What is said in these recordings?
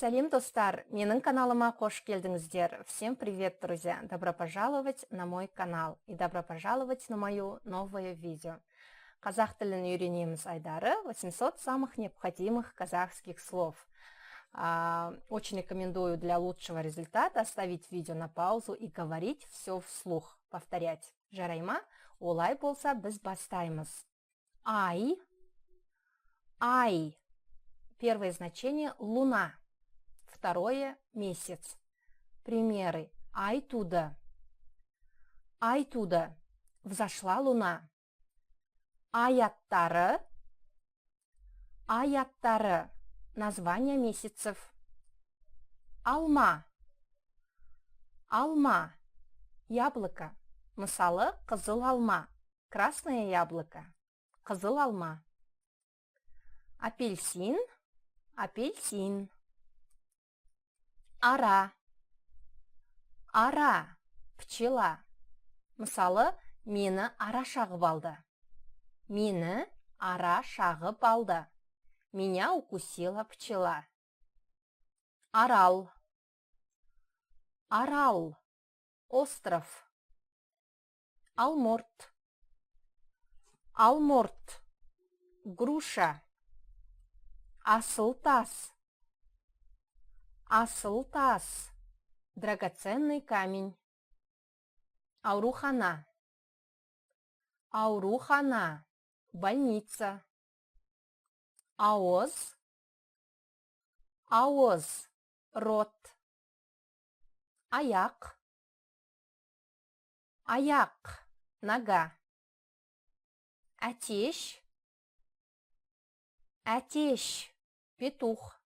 Сәлем, достар! Менің каналыма қош келдіңіздер. Всем привет, друзья! Добро пожаловать на мой канал и добро пожаловать на мое новое видео. Қазақ тілін үйренеміз айдары 800 самых необходимых казахских слов. Очень рекомендую для лучшего результата оставить видео на паузу и говорить все вслух. Повторять. Жарайма, олай болса біз бастаймыз. Ай. Первое значение – луна. Второе – месяц. Примеры. Ай туда. Взошла луна. Аяттары. Название месяцев. Алма. Яблоко. Мысалы, қызыл алма. Красное яблоко. Қызыл алма. Апельсин. Ара. Пчела. Мысалы, мені ара шағып алды. Меня укусила пчела. Арал. Остров. Алморт. Груша. Асыл тас. Драгоценный камень. Аурухана. Больница. Аоз. Рот. Аяқ. Нога. Атеш. Петух.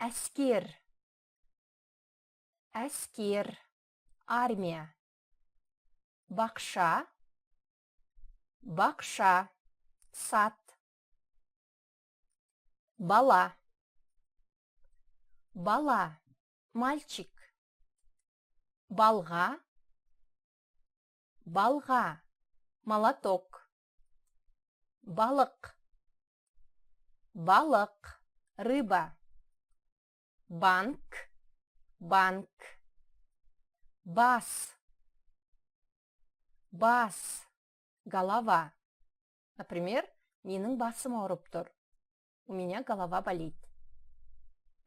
Әскер. Армия. Бақша. Сад. Бала. Мальчик. Балға. Молоток. Балық. Рыба. Банк. Бас. Голова. Например, менің басым ауырып тұр. У меня голова болит.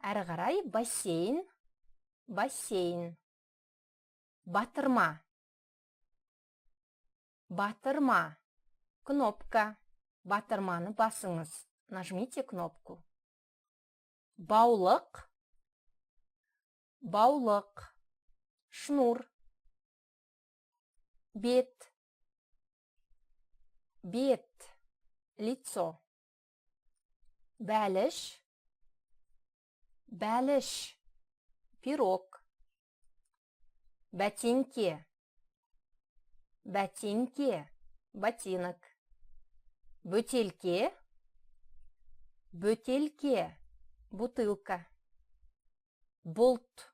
Әрі қарай бассейн. Батырма. Кнопка. Батырманы басыңыз. Нажмите кнопку. Баулық. Шнур. Бет. Лицо. Бәліш. Пирог. Ботинки. Ботинок. Бөтелке. Бутылка. Болт.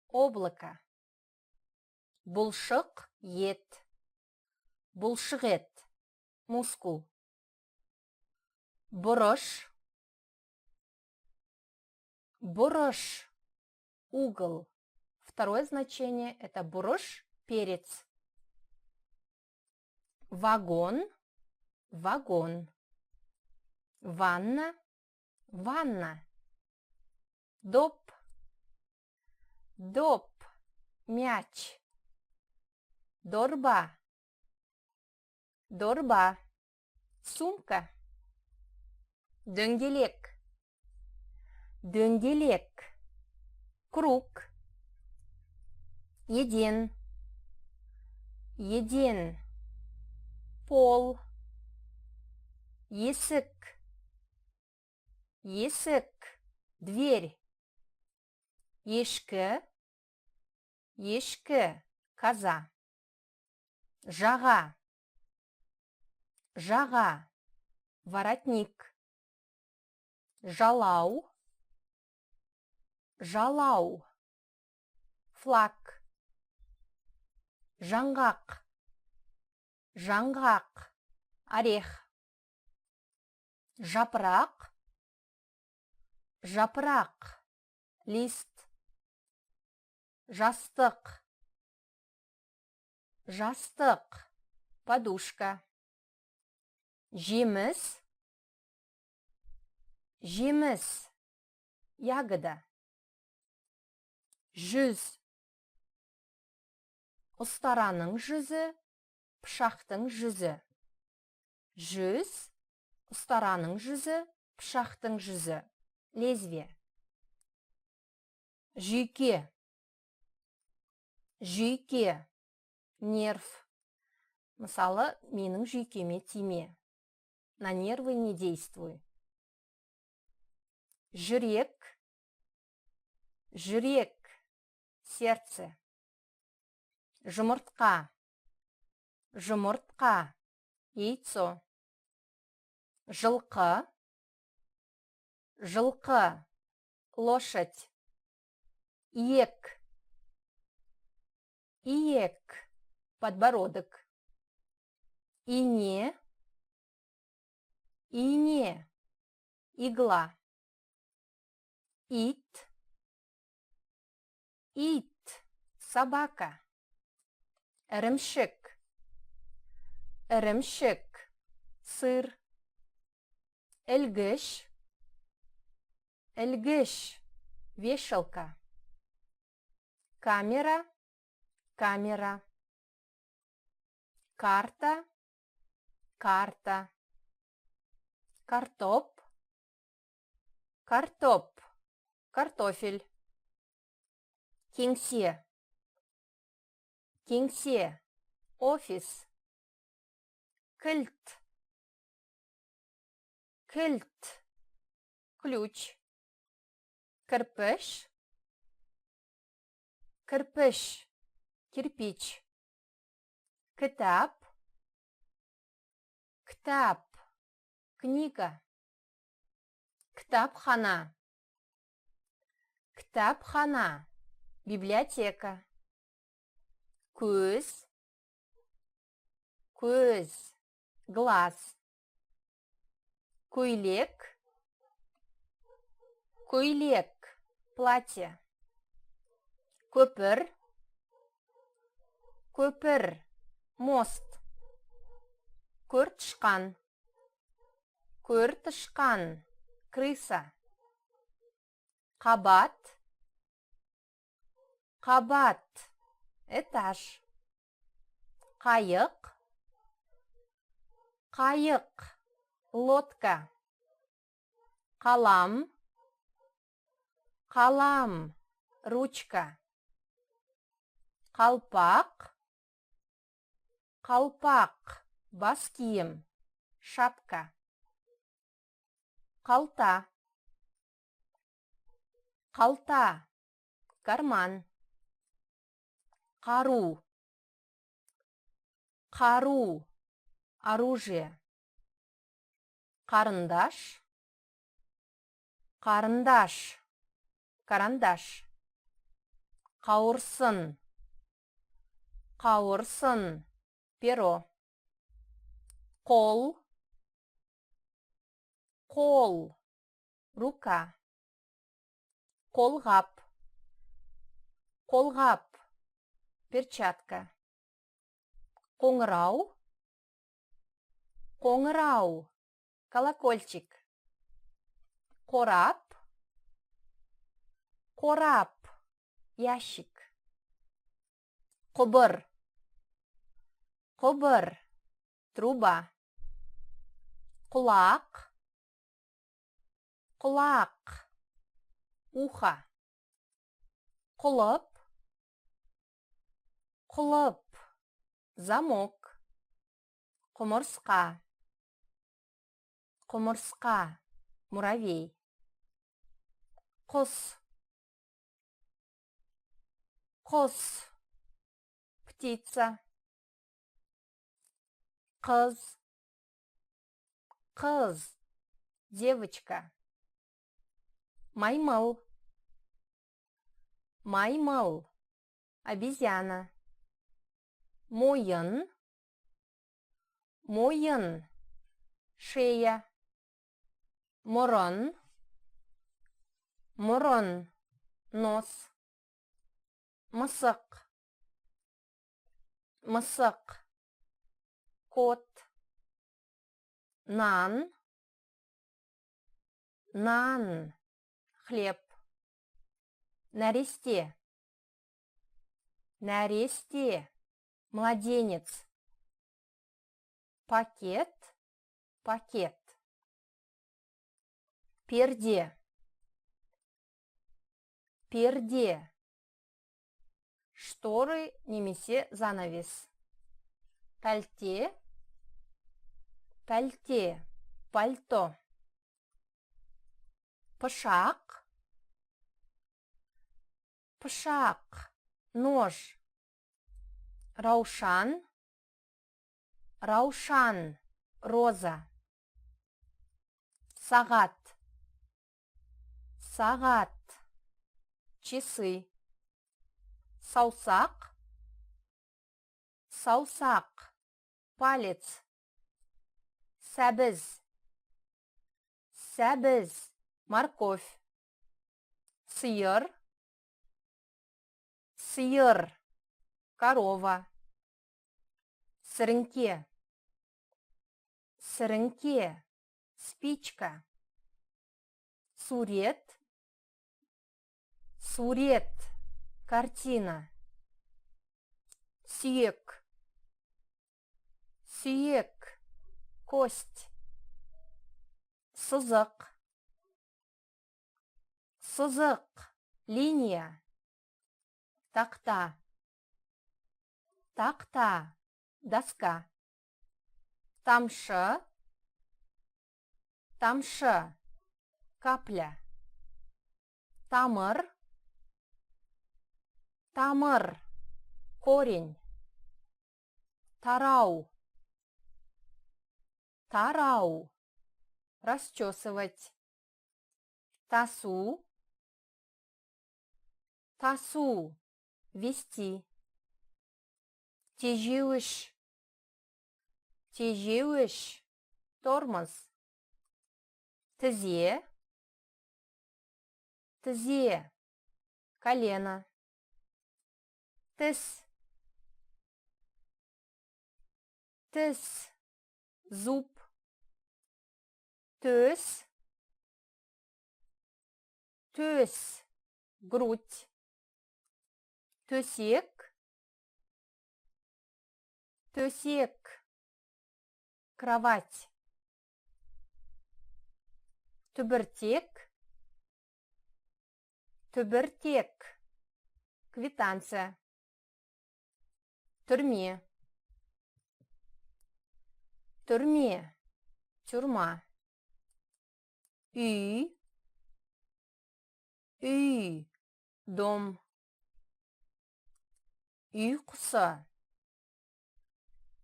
Облако. Бұлшық ет. Мускул. Бұрыш. Угол. Второе значение – это бұрыш, перец. Вагон. Ванна. Доп. Мяч. Дорба. Сумка. Дөңгелек. Круг. Еден. Пол. Есік. Дверь. Ешкі. Коза. Жаға. Воротник. Жалау. Флаг. Жаңғақ. Орех. жапырақ, жапырақ, лист, жастық, жастық, подушка, жеміс, жеміс, ягода, жүз, ұстараның жүзі, пышақтың жүзі, жүз, ұстараның жүзі, пышақтың жүзі, лезвие, жүйке, жүйке, нерв. Мысалы, менің жүйкеме тиме. На нервы не действуй. Жүрек, жүрек, сердце. Жұмыртқа, жұмыртқа, яйцо. Жылқы, жылқы, лошадь. Иек, иек, подбородок. Ине, ине, игла. Ит, ит, собака. Ірімшік, ірімшік, сыр. Ілгіш, ілгіш, вешалка. Камера, камера. Карта, карта. Картоп, картоп, картофель. Кеңсе, кеңсе, офис. Кілт, кілт, ключ. Кірпіш, кірпіш, кирпич. Кітап, кітап, книга. Кітапхана, кітапхана, библиотека. Көз, көз, глаз. Көйлек, көйлек, платье. Көпір, көпір, мост. Көртышқан, көртышқан, крыса. Қабат, қабат, этаж. Қайық, қайық, лодка. Қалам, қалам, ручка. Қалпақ, қалпақ, бас киім, шапка. Қалта, қалта, карман. Қару, қару, оружие. Қарындаш, қарындаш, карандаш. Қауырсын, қауырсын, перо. Қол, қол, рука. Қолғап, қолғап, перчатка. Қоңырау, қоңырау, колокольчик. Қорап, қорап, ящик. Құбыр, құбыр, труба. Құлақ, құлақ, ухо. Құлып, құлып, замок. Құмырсқа, құмырсқа, муравей. Құс, құс, птица. Қыз, қыз, девочка. Маймыл, маймыл, обезьяна. Мойын, мойын, шея. мұрын, мұрын, нос, мысық, мысық, кот, нан, нан, хлеб, нәресте, нәресте, младенец, пакет, пакет, перде, перде, шторы немесе занавес, пәлте, пәлте, пальто, пышақ, пышақ, нож, раушан, раушан, роза, сағат, сағат, часы, саусақ, саусақ, палец, сәбіз, сәбіз, морковь, сиыр, сиыр, корова, сіріңке, сіріңке, спичка, сурет, сурет, картина, сүйек, сүйек, кость, сызық, сызық, линия, тақта, тақта, доска, тамшы, тамшы, капля, тамыр, тамыр, корень, тарау, тарау, расчесывать, тасу, тасу, вести, тежеуіш, тежеуіш, тормоз, тізе, тізе, колено, тіс, тіс, зуб, төс, төс, грудь, төсек, төсек, кровать, түбіртек, түбіртек, квитанция, түрме, түрме, тюрьма, үй, үй, дом, үй құсы,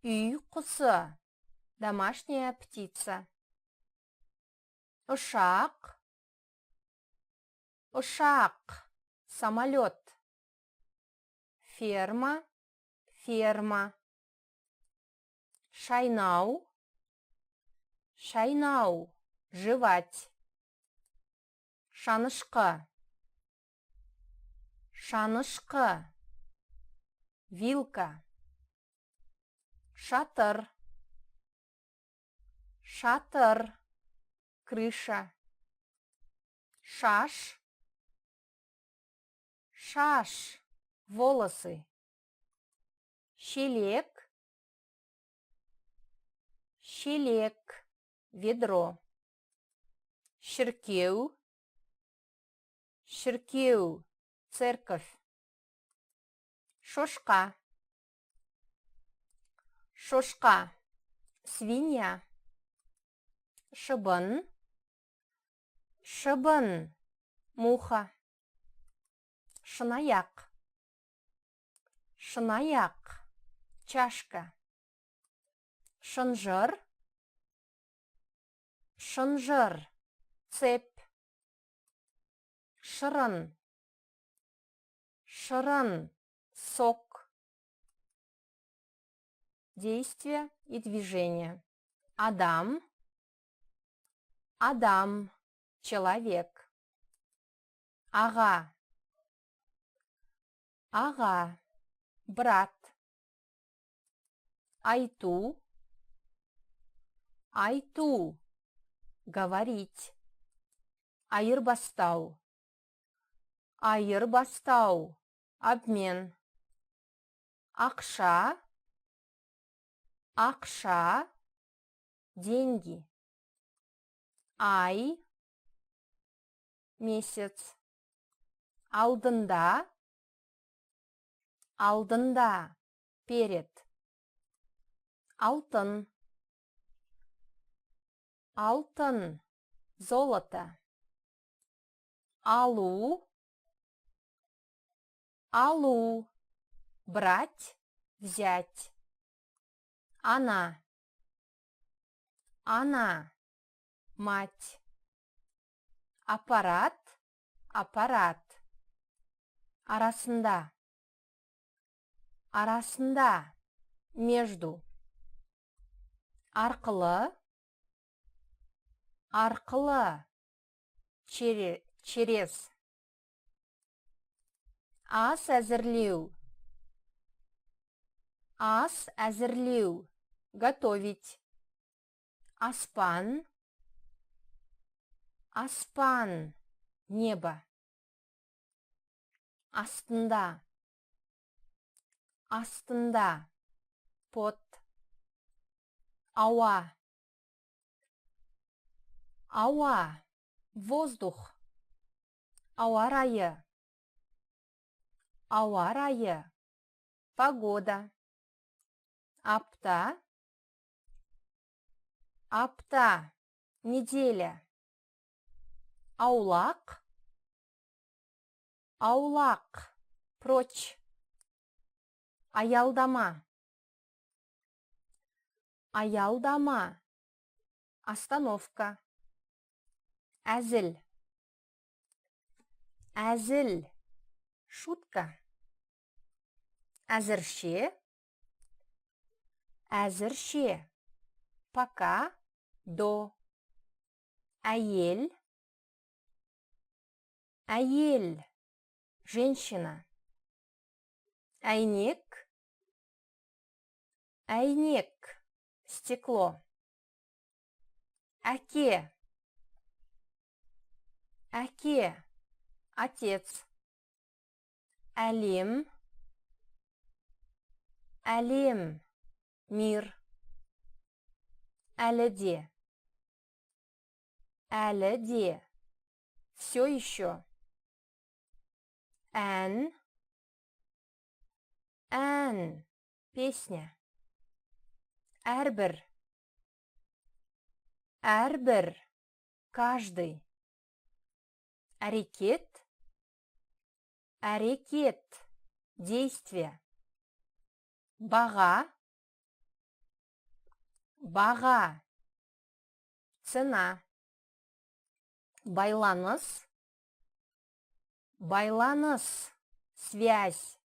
үй құсы, домашняя птица, ұшақ, ұшақ, самолет, ферма, ферма, шайнау, шайнау, жевать, шанышқы, шанышқы, вилка, шатыр, шатыр, крыша, шаш, шаш, волосы, щелек, щелек, ведро, шіркеу, шіркеу, церковь, шошқа, шошқа, свинья, шыбын, шыбын, муха, шынаяқ, шынаяқ, чашка, шынжыр, шынжыр, цепь, шырын, шырын, сок, действие и движение, Адам, Адам, человек. Аға, аға, брат. Айту, айту, говорить. Айырбастау, айырбастау, обмен. Ақша, ақша, деньги. Ай, месяц. Алдында, алдында, перед. Алтын, алтын, золото. Алу, алу, брать, взять. Она, мать. Аппарат, аппарат. Арасында, арасында, между. Арқылы, арқылы, через. Ас әзірлеу, ас әзірлеу, готовить. Аспан, аспан, небо. Астында, астында, под. Ауа, ауа, воздух. Ауа райы, ауа райы, погода. Апта, апта, неделя. Аулақ, аулақ, прочь. Аялдама, аялдама, остановка. Әзіл, әзіл, шутка. Әзірше, әзірше, пока, до. Әйел, әйел, женщина. Әйнек, әйнек, стекло. Әке, әке, отец. Әлем, әлем, мир. Әлі де, все еще. Ән, песня. Әрбір, каждый. Әрекет, действие. Баға, цена. Байланыс, связь.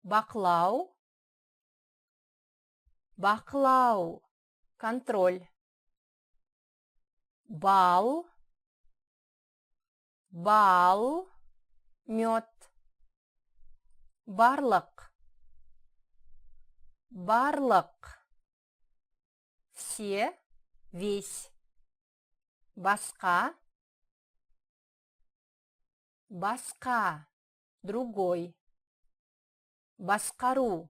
Бақылау, контроль. Бал, мед. Барлық, все, весь. Басқа, другой. Басқару,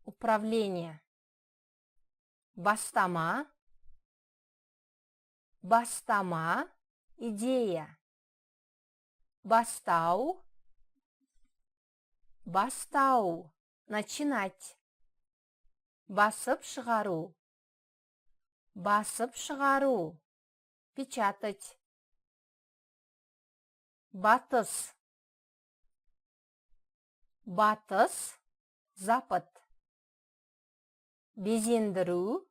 управление. Бастама, идея. Бастау, начинать. Басып шығару, печатать. Батыс, запад. Безендіру,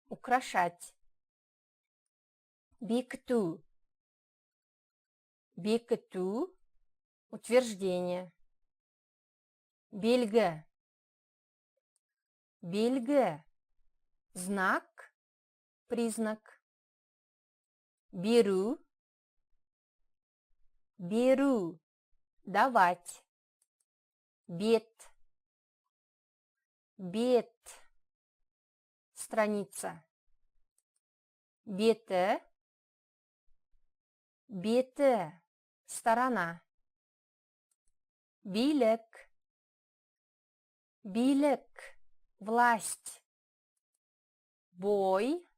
украшать. Бекіту, утверждение. Белгі, белгі, знак, признак. Беру, беру, давать. Бет, бет, страница. Беті, беті, сторона. Билік, билік, власть. Бой,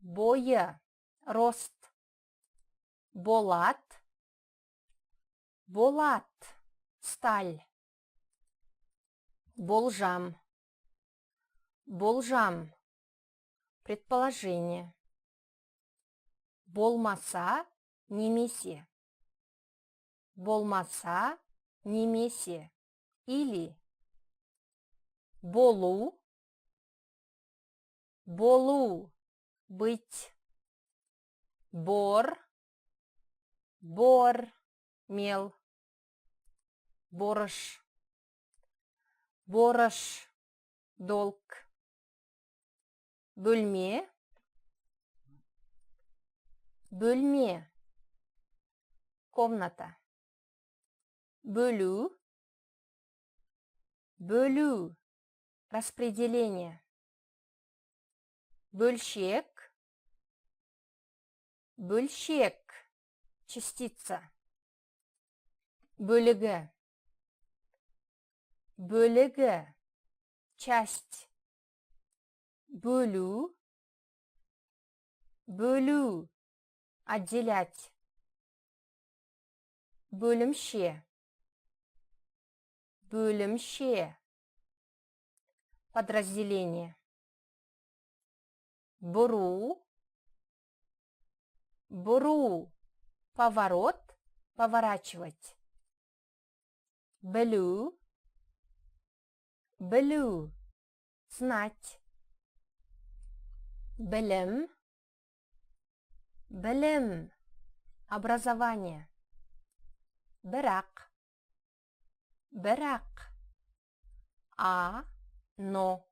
бойы, рост. Болат, болат, сталь. Болжам, болжам, предположение. Болмаса, немесе. Болмаса, немесе. Или болу, болу, быть. Бор, бор, мел. Борыш, борыш, долг. Бөлме, бөлме, комната. Бөлу, бөлу, распределение. Бөлшек, бөлшек, частица. Бөлігі, бөлігі, часть. Бөлу, бөлу, отделять. Бөлімше, бөлімше, подразделение. Бұру, бұру, поворот, поворачивать. Білу, білу, знать. Білім, білім, образование. Бірақ, бірақ, но.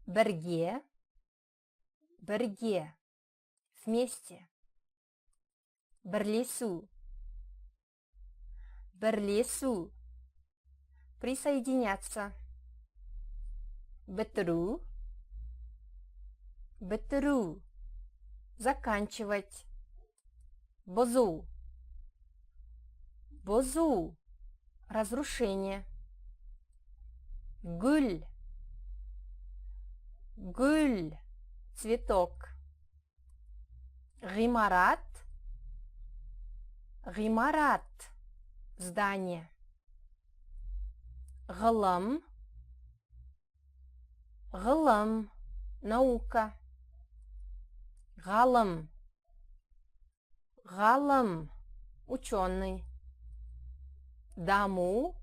Бірге, бірге, вместе. Бірлесу, бірлесу, присоединяться. Бітіру, бітіру, заканчивать. Бозу, бозу, разрушение. Гүл, гүл, цветок. Ғимарат, ғимарат, здание. Ғылым, ғылым, наука. Ғалым, ғалым, ученый. Даму,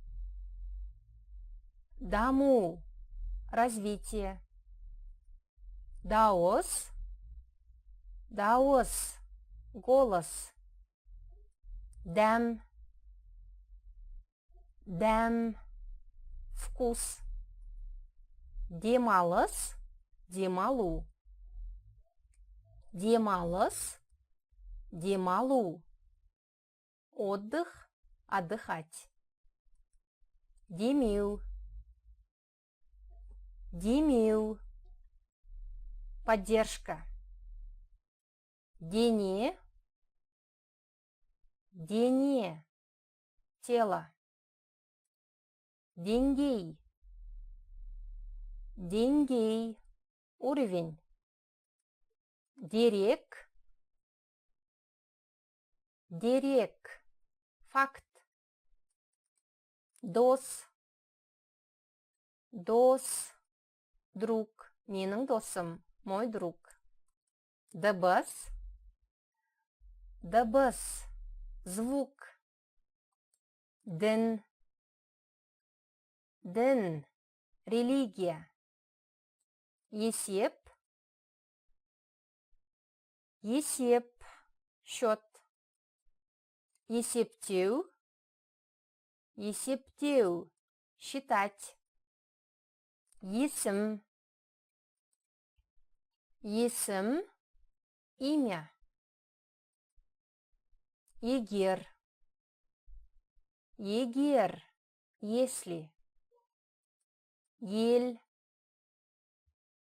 даму, развитие. Даос, даос, голос. Дәм, дәм, вкус. Демалыс, демалу. Демалыс, демалу. Отдых, отдыхать. Демеу, демеу, поддержка. Дене, дене, тело. Деңгей, деңгей, уровень. Дерек, дерек, факт. Дос, дос, друг, менің досым, мой друг. Дыбыс, дыбыс, звук. Дін, дін, религия. Есеп, есеп, счет. Есептеу, есептеу, считать. Есім. Есім, имя. Егер. Егер, если. Ел.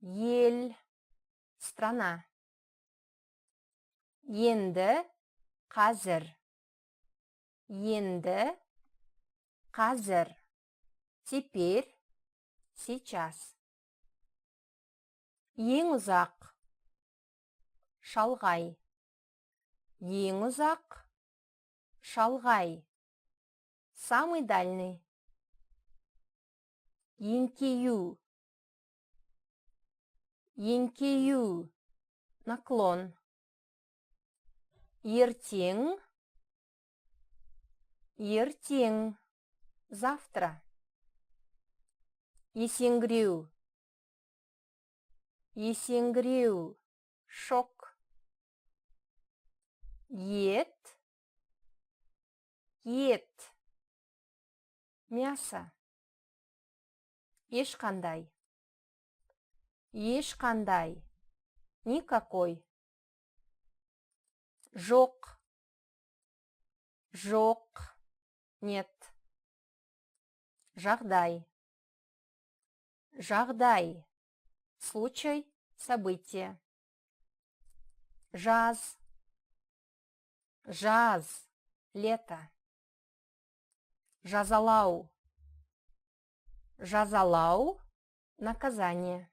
Ел, страна. Енді, қазір. Енді, қазір. Теперь, сейчас. Ең ұзақ. Шалғай. Ең ұзақ. Шалғай. Самый дальний. Еңкею. Еңкею. Наклон. Ертең. Ертең. Завтра. Есеңгіреу. Есеңгіреу. Шок. Ет. Ет. Мясо. Ешқандай. Ешқандай. Никакой. Жоқ. Жоқ. Нет. Жағдай. Жағдай. Случай, событие. Жаз. Жаз. Лето. Жазалау. Жазалау. Наказание.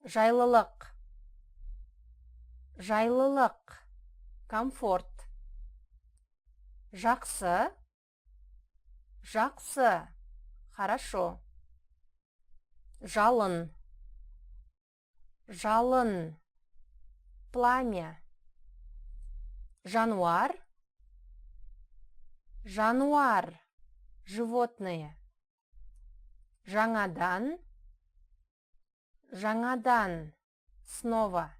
Жайлылық. Жайлылық. Комфорт. Жақсы. Жақсы. Хорошо. Жалын. Жалын. Пламя. Жануар. Жануар. Животное. Жаңадан. Жаңадан. Снова.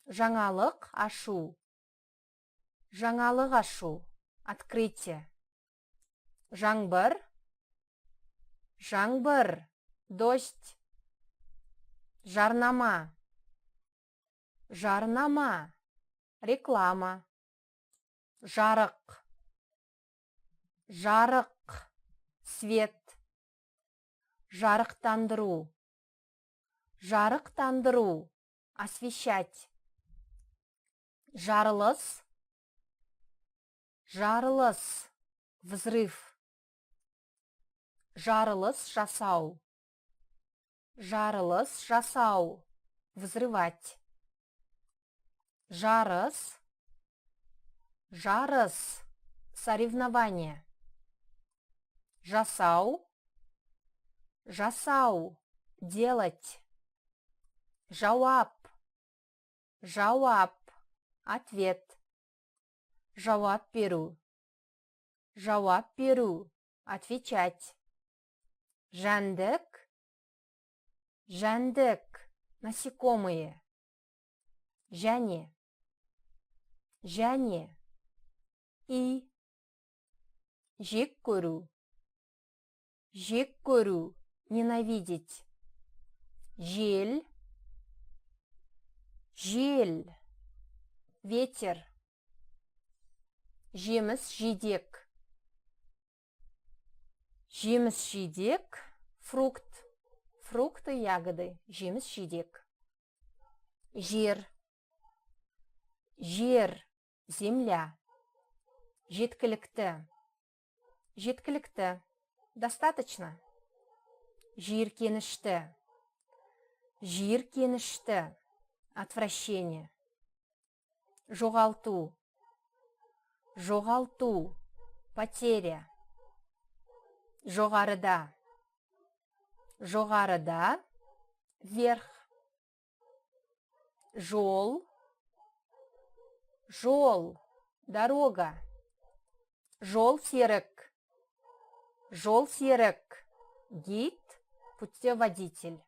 Жаңалық ашу. Жаңалық ашу. Открытие. Жаңбыр. Жаңбыр. Дождь. Жарнама. Жарнама. Реклама. Жарық. Жарық. Свет. Жарықтандыру. Жарықтандыру. Освещать. Жарылыс. Жарылыс. Взрыв. Жарылыс жасау. Жарылыс жасау. Взрывать. Жарыс. Жарыс. Соревнование. Жасау. Жасау. Делать. Жауап. Жауап. Ответ. Жауап беру. Жауап беру. Отвечать. Жәндік. Жәндік. Насекомые. Және. Және. И. Жек көру. Жек көру. Ненавидеть. Жел. Жел. Ветер. Жеміс жидек. Жеміс жидек. Фрукт. Фрукты, ягоды. Жеміс жидек. Жер. Жер. Земля. Жеткілікті. Жеткілікті. Достаточно. Жиіркенішті. Жиіркенішті. Отвращение. Жоғалту. Жоғалту. Потеря. Жоғарыда. Жоғарыда. Вверх. Жол. Жол. Дорога. Жол серік. Жол серік. Гид. Путеводитель.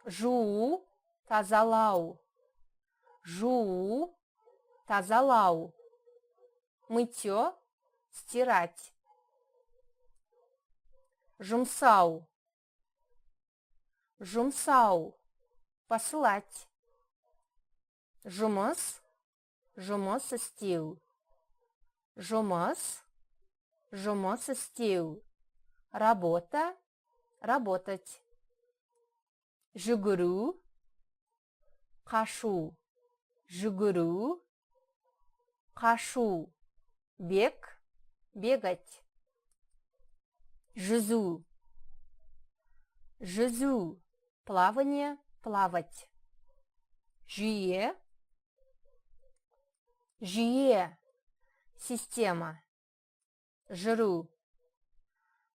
Жуу. Тазалау. Жуу. Тазалау. Мытье. Стирать. жұмсау, жұмсау, посылать, жұмыс, жұмыс істеу, жұмыс, жұмыс істеу, работа, работать, жүгіру, қашу, жүгіру, қашу, бег, бегать, жүзу, жүзу, плавание, плавать, жүйе, жүйе, система, жүру,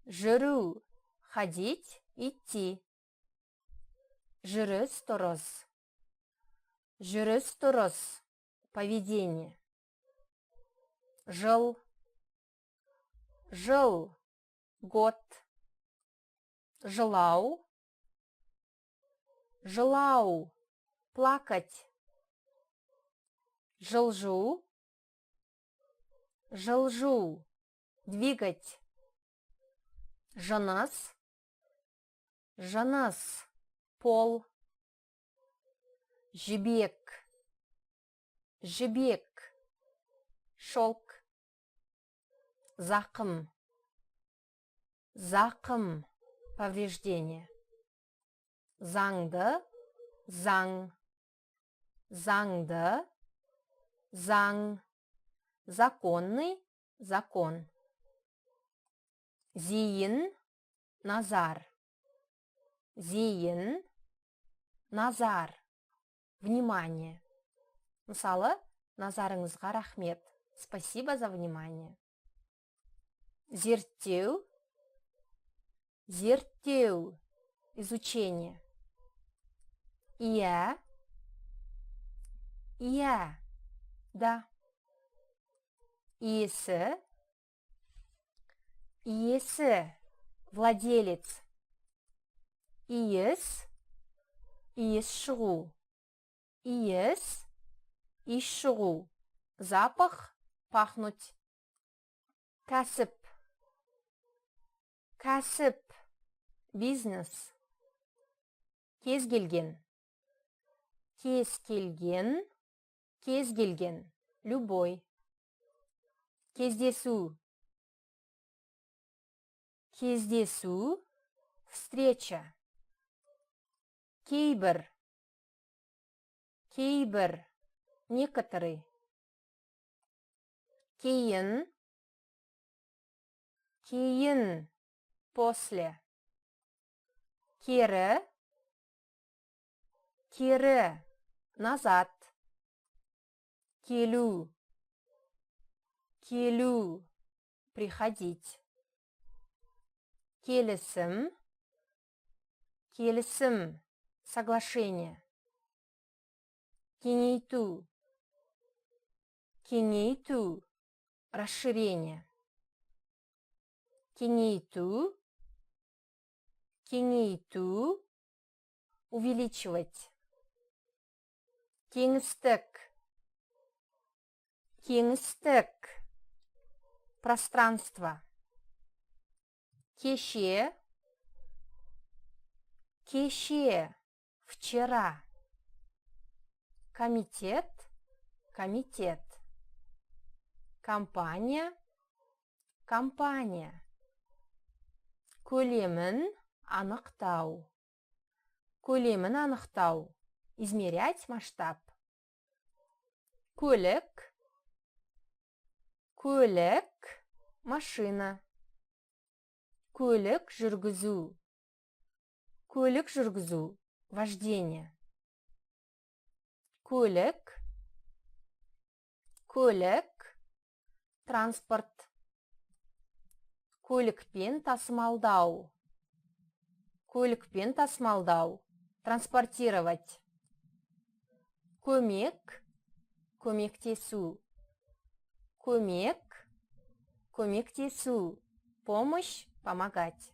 жүру, ходить, идти, жүріс тұрыс, жүріс тұрыс, поведение, жыл, жыл, год, жылау, жылау, плакать, жылжу, жылжу, двигать, жыныс, жыныс, пол, жібек, жібек, шелк, зақым, зақым, повреждение, заңды, заң, заңды, заң, законный, закон, зейін, назар, зейін, назар, внимание. Мысалы, назарыңызға рахмет. Спасибо за внимание. Зерттеу, зерттеу, изучение. Иә, иә, да. Иесі, иесі, владелец. Иіс, иіс шығу. Иіс, иіс шығу. Запах, пахнуть. Кәсіп, кәсіп, бизнес. Кез келген, кез келген, кез келген, любой. Кездесу, кездесу, встреча. Кейбір, кейбір, некоторый. Кейін, кейін, после. Кері, кері, назад. Келу, келу, приходить. Келісім, келісім, соглашение. Кеңейту, кеңейту, расширение. Кеңейту, кеңейту, увеличивать. Кеңістік, кеңістік, пространство. Кеше, кеше, вчера. Комитет, комитет. Компания, компания. Көлемін анықтау. Көлемін анықтау. Измерять масштаб. Көлік, көлік, машина. Көлік жүргізу. Көлік жүргізу, вождение. Көлік, көлік, транспорт. Көлікпен тасымалдау. Көлікпен тасымалдау, транспортировать. Көмек, көмектесу. Көмек, көмектесу, помощь, помогать.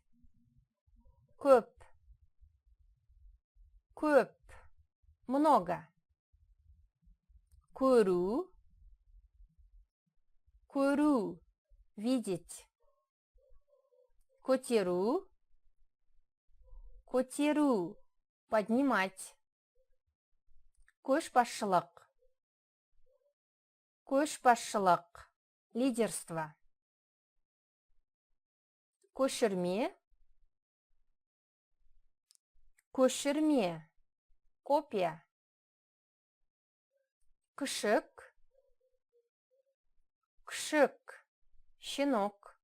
Көп, көп, много. Көру, көру, видеть. Көтеру, Көтеру, поднимать. Көшбасшылық. Көшбасшылық, лидерство. Көшірме. Көшірме, копия. Күшік. Күшік, щенок.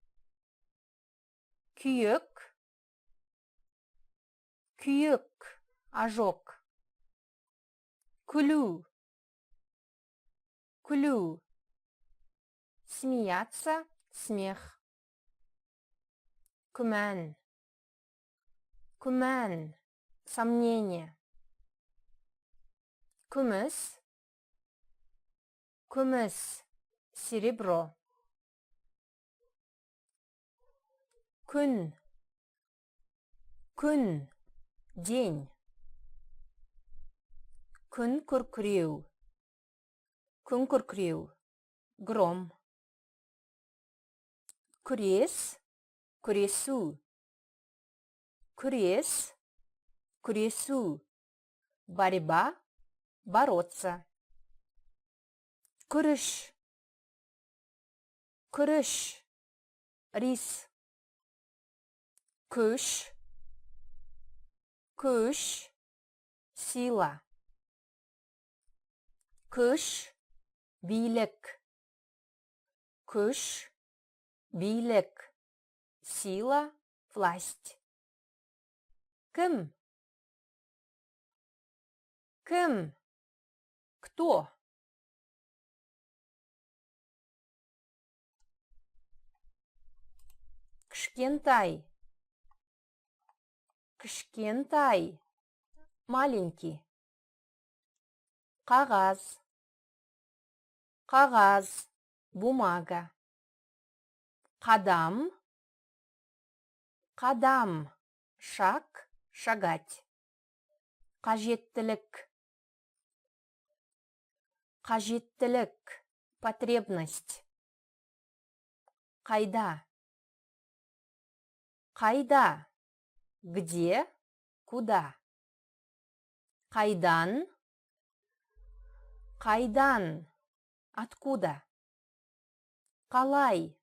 Күйік. Күйік, ожог. Күлу. Күлу. Смеяться, смех. Күмән. Күмән, сомнение. Күміс. Күміс, серебро. Күн. Күн, день. Күн күркіреу. Күн күркіреу, гром. Күрес, күресу. Күрес, күресу. Борьба, бороться. Күріш. Күріш, рис. Күш. Күш, сила. Күш, билік. Күш, билік. Сила, власть. Кім? Кім? Кто? Кішкентай. Кішкентай, маленький. Қағаз. Қағаз, бумага. Қадам. Қадам, шаг, шагать. Қажеттілік. Қажеттілік, потребность. Қайда. Қайда. Где, куда. Қайдан. Қайдан, откуда. Қалай.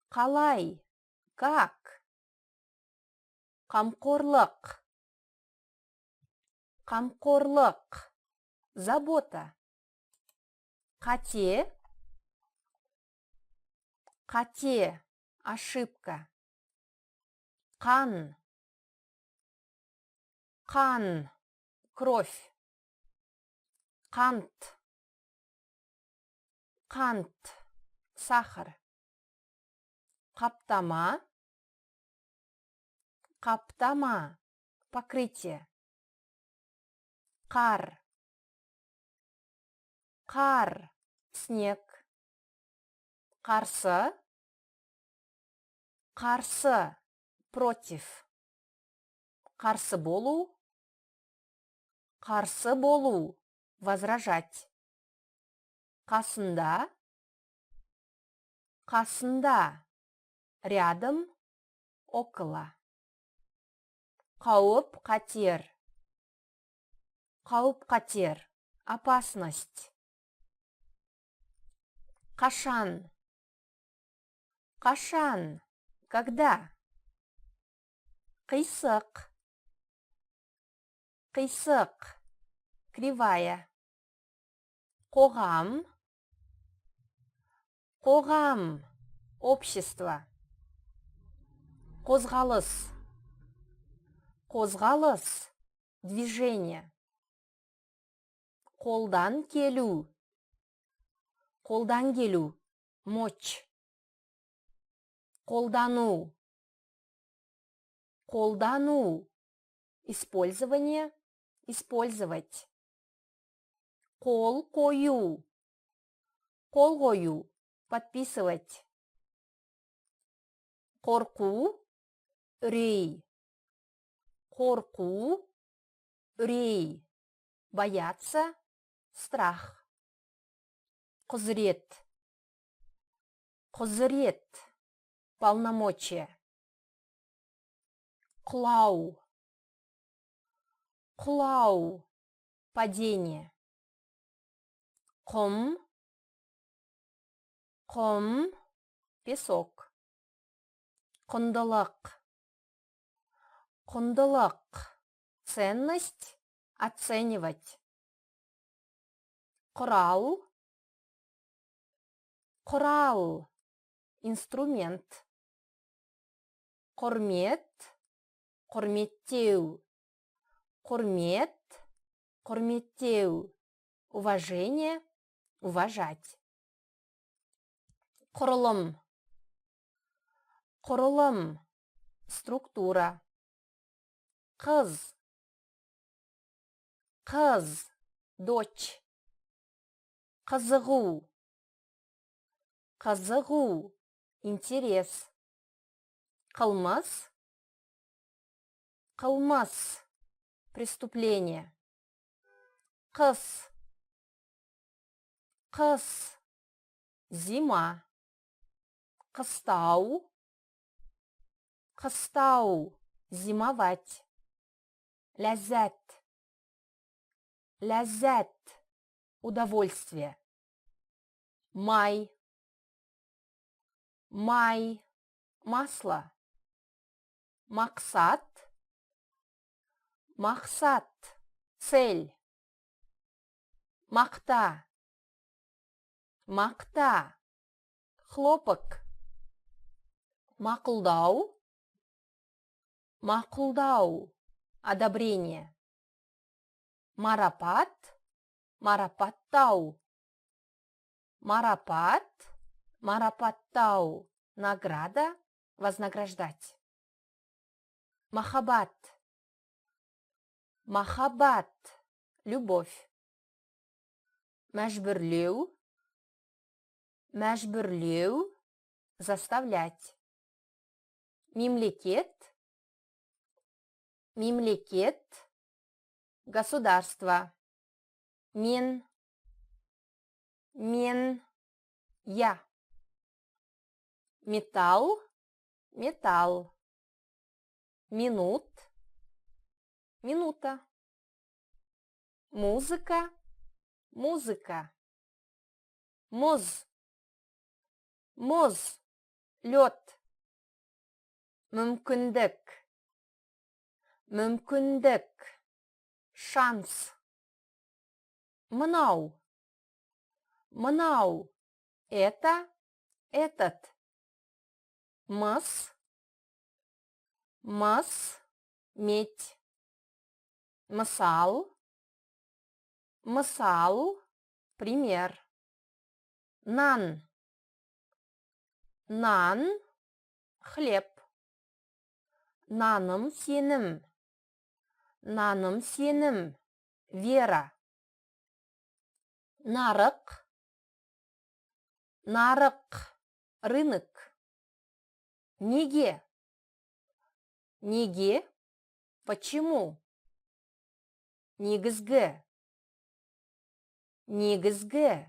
Қалай, как. Қамқорлық. Қамқорлық, забота. Қате. Қате, ошибка. Қан. Қан, кровь. Қант. Қант, сахар. Қаптама. Қаптама, покрытие. Қар. Қар, снег. Қарсы. Қарсы, против. Қарсы болу. Қарсы болу, возражать. Қасында. Қасында, рядом, около. Қауіп, қатер. Қауіп, қатер, опасность. Қашан. Қашан, когда. Қисық. Қисық, кривая. Қоғам. Қоғам, общество. Қозғалыс. Қозғалыс, движение. Қолдан келу. Қолдан келу, мочь. Қолдану. Қолдану, использование, использовать. Қол қою. Қол қою, подписывать. Қорқу, үрей. Қорқу, үрей. Бояться, страх. Құзырет. Құзырет, полномочия. Құлау. Құлау. Падение. Құм. Құм. Песок. Құндылық. Құндылық. Ценность. Оценивать. Құрал. Құрал. Инструмент. Құрмет. Құрметтеу. Құрмет. Құрметтеу. Уважение. Уважать. Құрылым. Құрылым. Структура. Қыз. Қыз. Дочь. Қызығу. Қызығу. Интерес. Қылмыс. Қылмыс. Преступление. Қыс. Қыс. Зима. Қыстау. Қыстау. Зимовать. Ляззат. Ляззат. Удовольствие. Май. Май. Масло. Мақсат. Мақсат. Цель. Мақта. Мақта. Хлопок. Мақұлдау. Мақұлдау. Одобрение. Марапат. Марапаттау. Марапат. Марапаттау. Награда. Вознаграждать. Махаббат. Махаббат. Любовь. Мәжбүрлеу. Мәжбүрлеу. Заставлять. Мемлекет. Мемлекет. Государство. Мен. Мен. Я. Металл. Металл. Минут. Минута. Музыка. Музыка. Мұз. Мұз. Лед. Мүмкіндік. Мүмкіндік. Шанс. Мынау. Мынау. Это. Этот. Мыс. Мыс. Медь. Мысал. Мысал. Пример. Нан. Нан. Хлеб. Наным сенім. Наным сенім. Вера. Нарық. Нарық. Рынок. Неге. Неге. Почему? Негізгі. Негізгі.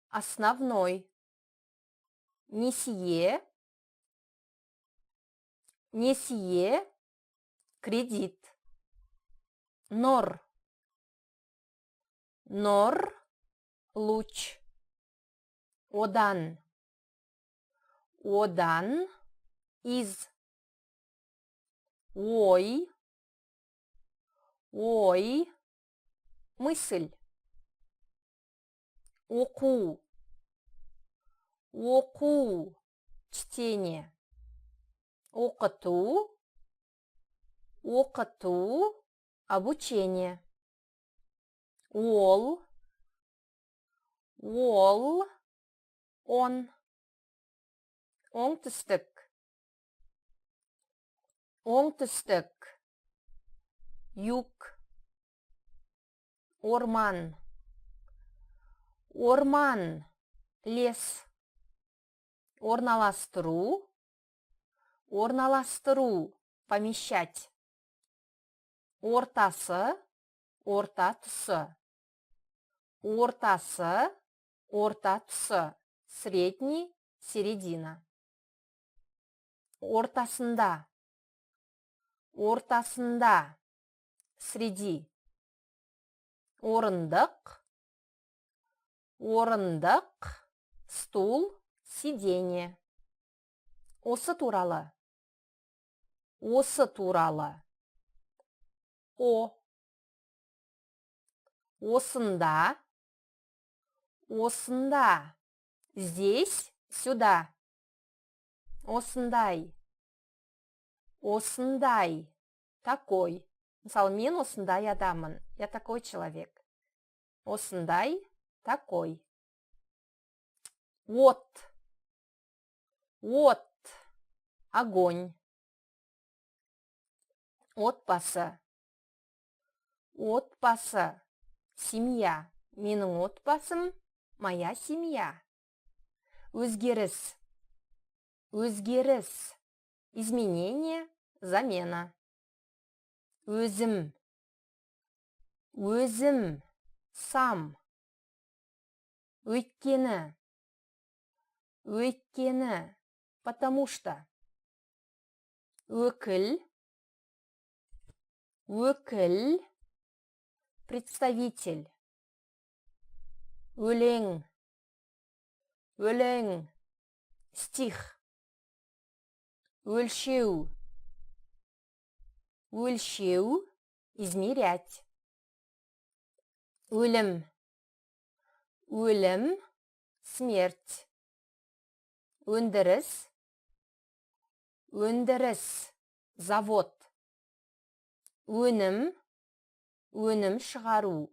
Основной. Несие. Несие. Кредит. Нор. Нор. Луч. Одан. Одан. Из. Ой. Ой. Мысль. Оқу. Оқу. Чтение. Оқыту. Оқыту. Обучение. Ол. Ол. Он. Оңтүстік. Оңтүстік. Юг. Орман. Орман. Лес. Орналастыру. Орналастыру. Помещать. Ортасы. Орта тұсы. Ортасы. Орта тұсы. Средний. Середина. Ортасында. ортасында, среди. Орындық, орындық, стул, сиденье. Осы туралы, осы туралы. О. Осында, осында. Здесь, сюда. Осындай, осындай. Такой. Мысалы, мен осындай адаммын. Я такой человек. Осындай, такой. От. От. Огонь. Отбасы. Отбасы. Семья. Менің отбасым, моя семья. Өзгеріс. Өзгеріс. Изменение, замена. Өзім. Өзім. Сам. Өйткені. Өйткені. Потому что. Өкіл. Өкіл. Представитель. Өлең. Өлең. Стих. Өлшеу. Өлшеу. Измерять. Өлім. Өлім. Смерть. Өндіріс. Өндіріс. Завод. Өнім. Өнім шығару.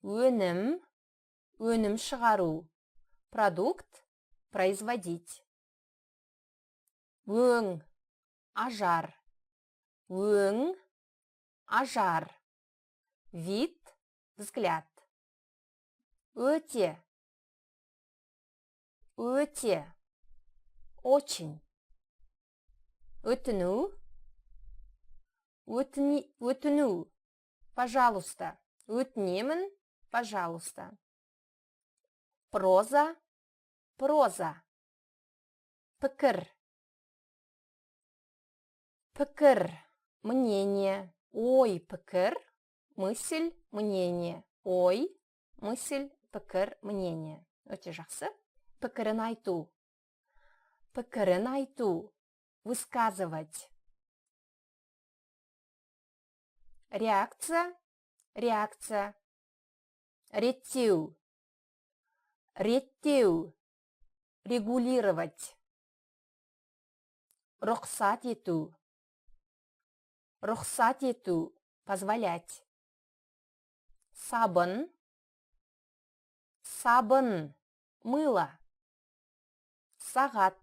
Өнім. Өнім шығару. Продукт. Производить. Өң. Ажар. Өң. Ажар. Вид. Взгляд. Өте. Өте. Очень. Өтіну. Өтіну. Пожалуйста. Өтінемін. Пожалуйста. Проза. Проза. Пікір. Пікір. Мнение. Ой, пікір. Мысль, мнение. Ой, мысль, пікір, мнение. Өте жақсы. Пікірін айту. Пікірін айту. Высказывать. Реакция. Реакция. Реттеу. Реттеу. Регулировать. Рұқсат ету. Рұқсат ету. Позволять. Сабын. Сабын. Мыло. Сағат.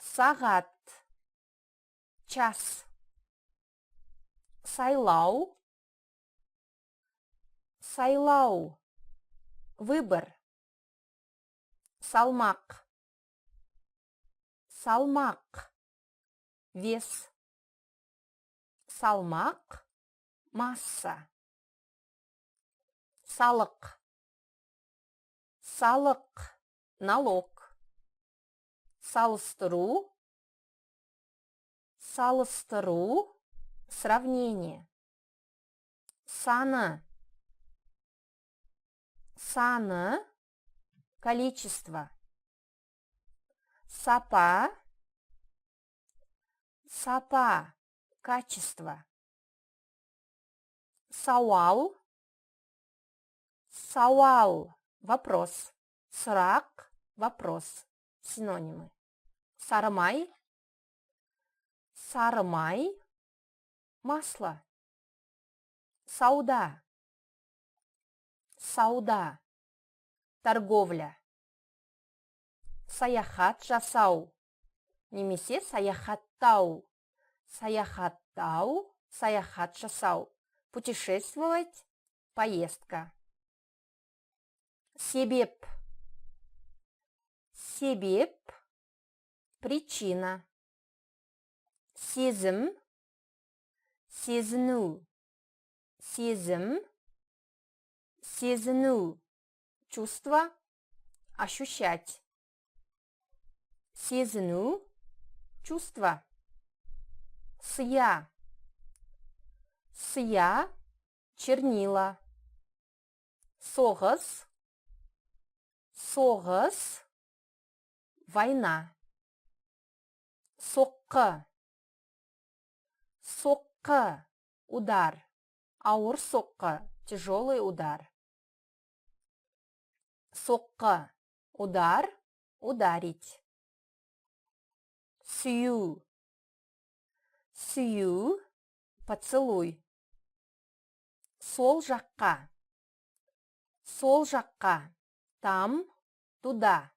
Сағат. Час. Сайлау. Сайлау. Выбор. Салмақ. Салмақ. Вес. Салмақ. Масса. Салық. Салық. Налог. Салыстыру. Салыстыру. Сравнение. Саны. Саны. Количество. Сапа. Сапа. Качество. Сауал. Сауал. Вопрос. Сұрақ. Вопрос. Синонимы. Сарымай. Сарымай. Масло. Сауда. Сауда. Торговля. Саяхат жасау. Немесе саяхаттау. Саяхаттау. Саяхат жасау. Путешествовать. Поездка. Себеп. Себеп. Причина. Сезім. Сезіну. Сезім. Сезіну. Чувство. Ощущать. Сезіну. Чувство. Сыя. Сыя, чернила. Соғыс. Соғыс, война. Соққы. Соққы, удар. Ауыр соққы, тяжелый удар. Соққы, удар, ударить. Сүю. Сүю, поцелуй. Сол жаққа. Сол жаққа, там, туда.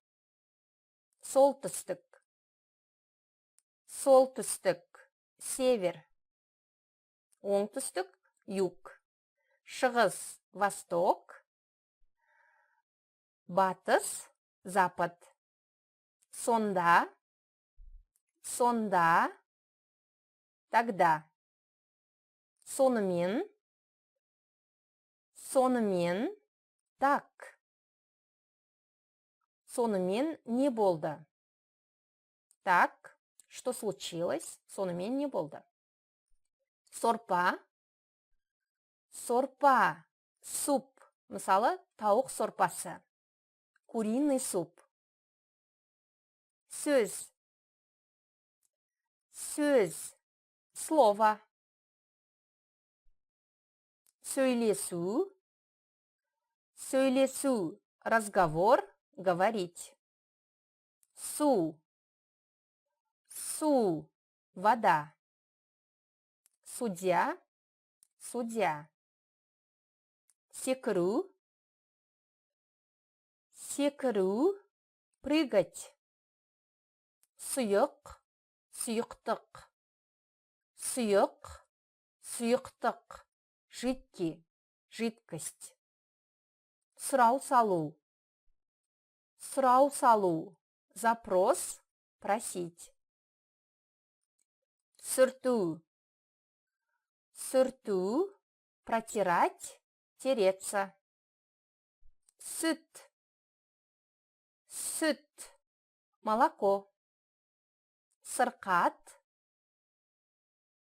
Солтүстік. Солтүстік, север. Оңтүстік, юг. Шығыс, восток. Батыс, запад. Сонда. Сонда. Тогда. Сонымен. Сонымен. Так. Сонымен не болды? Так, что случилось? Сонымен не болды. Сорпа. Сорпа, суп. Мысалы, тауық сорпасы. Куриный суп. Сөз. Сөз. Слово. Сөйлесу. Сөйлесу. Разговор. Говорить. Су. Су. Вода. Судья. Судья. Секіру. Секіру. Прыгать. Сұйық. Сұйықтық. Сұйық. Сұйықтық. Жидкий. Жидкость. Сұрау салу. Сұрау салу. Запрос. Просить. Сүрту. Сүрту. Протирать. Тереться. Сүт. Сүт. Молоко. Сырқат.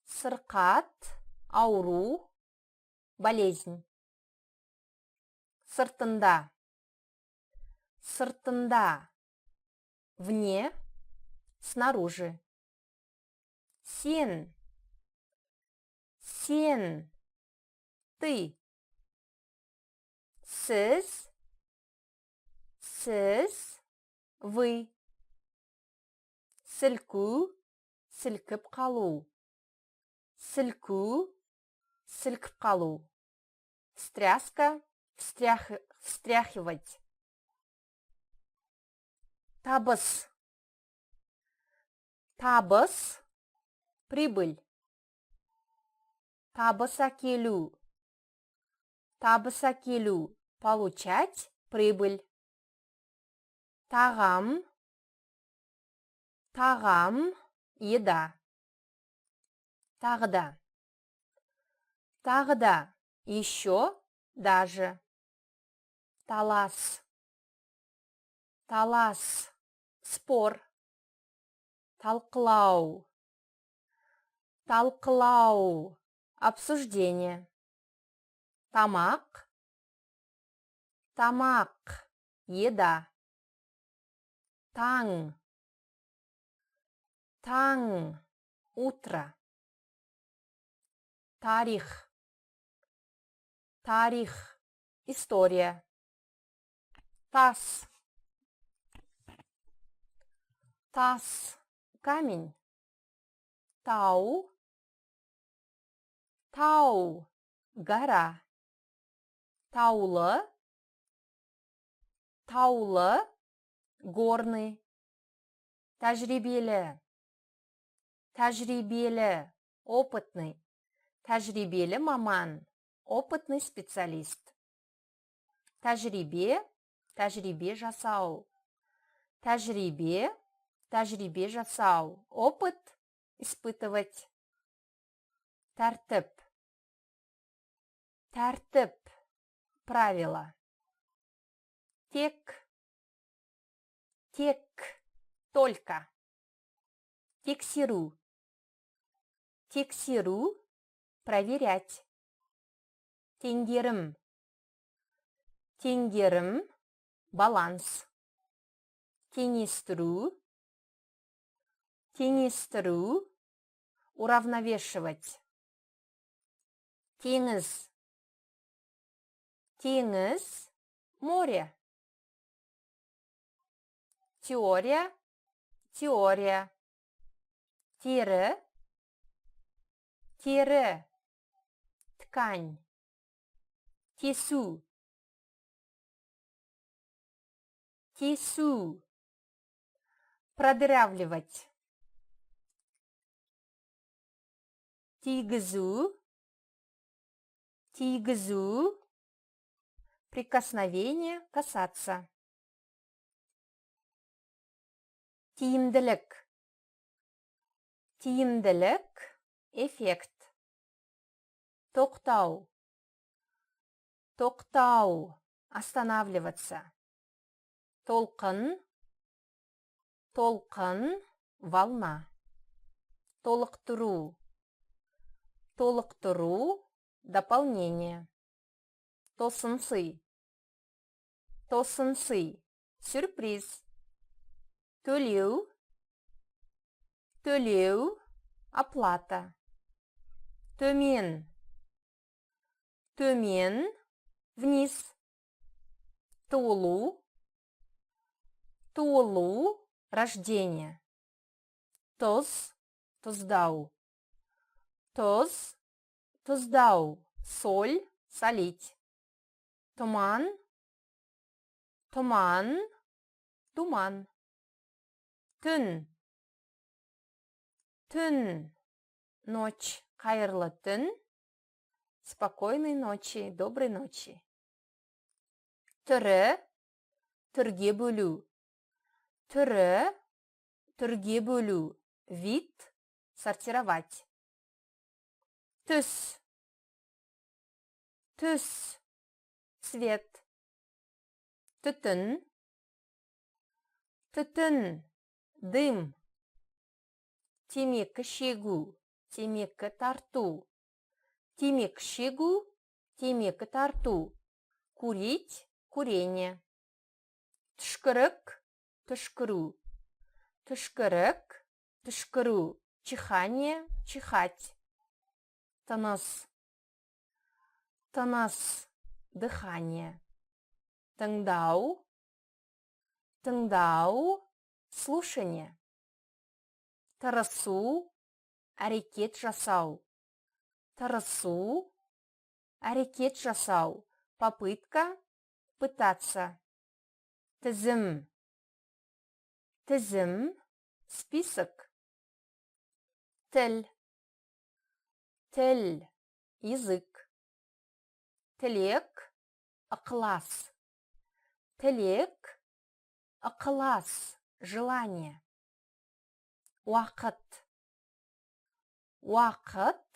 Сырқат. Ауру. Болезнь. Сыртында. Сыртында. Вне. Снаружи. Сен. Сен. Ты. Сіз. Сіз. Вы. Сілку. Сілкіп қалу. Сілку. Сілкіп қалу. Встряска. Встряхивать. Табыс. Табыс. Прибыль. Табыс әкелу. Табыс әкелу. Получать прибыль. Тағам. Тағам. Еда. Тағда. Тағда. Еще. Даже. Талас. Талас. Спор. Талқылау. Талқылау. Обсуждение. Тамақ. Тамақ. Еда. Таң. Таң. Утро. Тарих. Тарих. История. Тас. Тас. Камень. Тау. Тау. Гора. Таулы. Таулы. Горный. Тәжірибелі. Тәжірибелі. Опытный. Тәжірибелі маман. Опытный специалист. Тәжірибе. Тәжірибе жасау. Тәжірибе. Тәжірибе жасау. Опыт. Испытывать. Тәртіп. Тәртіп. Правила. Тек. Тек. Только. Тексеру. Тексеру, проверять. Теңгерім. Теңгерім, баланс. Теңестіру. Теңестіру, уравновешивать. Теңіз. Теңіз, море. Теория, теория. Тері, тері. Ткань. Тесу. Тесу. Продырявливать. Тигзу. Тигзу. Прикосновение, касаться. Тиімділік. Тиімділік, эффект. Тоқтау. Тоқтау, останавливаться. Толқын. Толқын, волна. Толықтыру. Толықтыру, дополнение. Тосынсый. Тосынсый, сюрприз. Төлеу. Төлеу, оплата. Төмен. Төмен, вниз. Толу. Толу, рождение. Тоз, тоздау. Тоз, тоздау, соль, солить. Туман. Туман, туман. Түн. Түн, ночь, қайырлы түн. Спокойной ночи, доброй ночи. Түрі, түрге бөлу. Түрі, түрге бөлу. Вид, сортировать. Түс. Түс, цвет. Түтін. Түтін, дым. Темекі шегу, темекі тарту. Темекі шегу, темекі тарту. Курить, курение. Түшкірік, түшкіру. Түшкірік, түшкіру. Чихание, чихать. Тыныс. Тыныс, дыхание. Тыңдау. Тыңдау, слушание. Тырысу, әрекет жасау. Тырысу, әрекет жасау. Попытка, пытаться. Тізім. Тізім, список. Тіл. Тіл, язык. Тілек, ықылас. Тілек, ықылас, желание. Уақыт. Уақыт,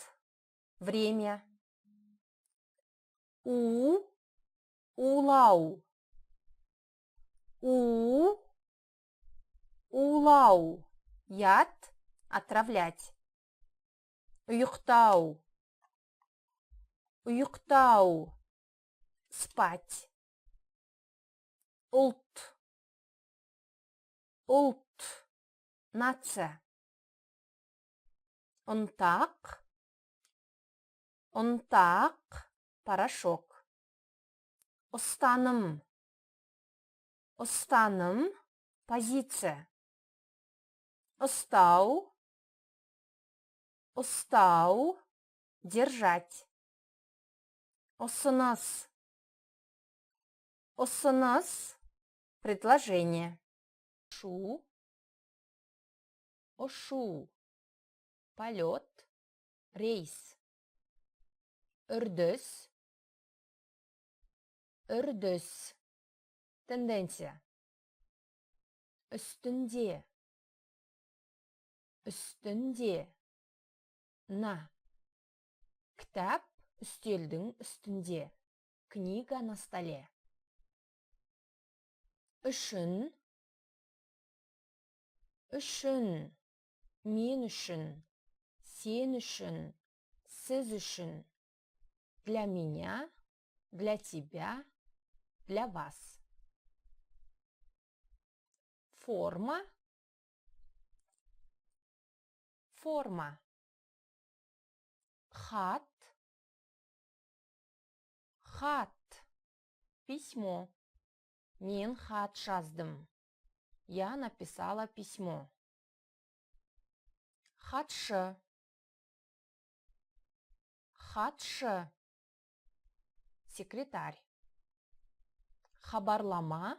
время. Улау. Улау, яд, отравлять. Ұйықтау. Ұйықтау, спать. Ұлт. Ұлт, нация. Ұнтақ. Ұнтақ, порошок. Ұстаным. Ұстаным, позиция. Ұстау. Ұстау, держать. Ұсыныс. Ұсыныс, предложение. Шу. Ұшу, полет, рейс. Үрдіс. Үрдіс, тенденция. Үстінде. Үстінде. На. Кітап үстелдің үстінде. Книга на столе. Үшін. Үшін. Мен үшін. сен үшін, сіз үшін, для меня, для тебя, для вас. Форма, форма. Хат, хат, письмо. Мен хат жаздым. Я написала письмо. Хатшы, хатшы, секретарь. Хабарлама,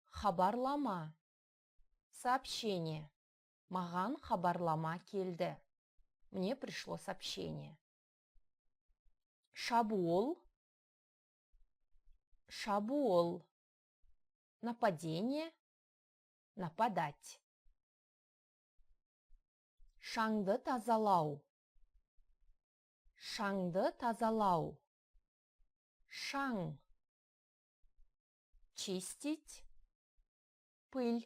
хабарлама, сообщение. Маған хабарлама келді. Мне пришло сообщение. Шабуыл, шабуыл. Нападение, нападать. Шаңды тазалау, шаңды тазалау. Шаң. Чистить, пыль.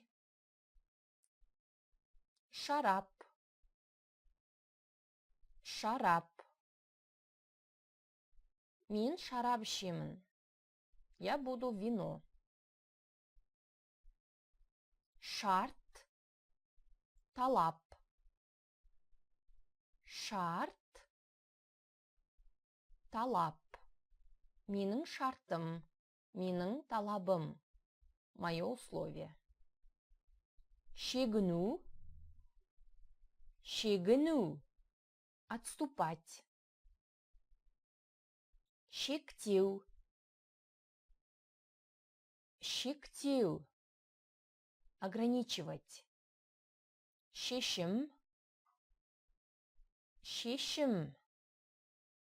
Шарап, шарап. Мен шарап ішемін. Я буду вино. Шарт, талап. Шарт, талап. Менің шартым, менің талабым. Мое условие. Шегіну, шегіну. Отступать. Шектеу, шектеу. Ограничивать. Шешім, шешім.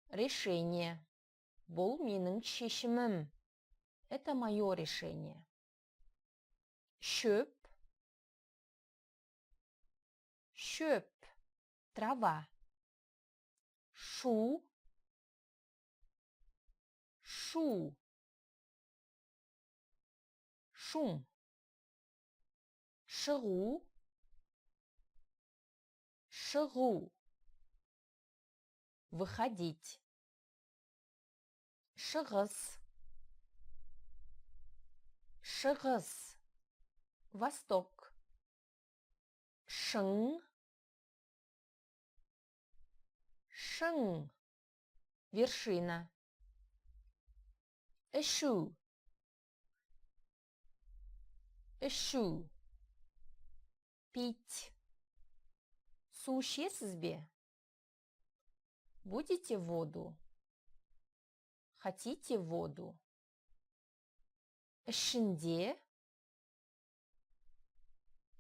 Решение. Бұл менің шешімім. Это мое решение. Шөп, шөп. Трава. Шу, шу. Шум. Шығу, шығу. Выходить. Шығыс, шығыс. Восток. Шың, шың. Вершина. Ішу, ішу. Пить. Су ішесіз бе? Будете воду? Хотите воду? Ішінде,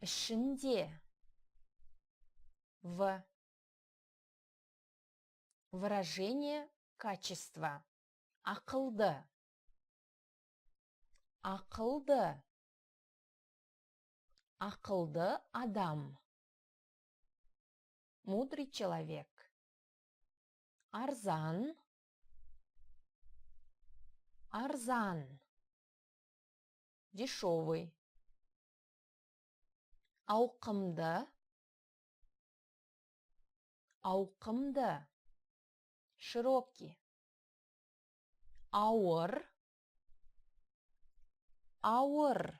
ішінде. В. Выражение качества. Ақылды, ақылды. Ақылды адам. Мудрый человек. Арзан, арзан. Дешевый. Ауқымды, ауқымды. Широкий. Ауыр, ауыр.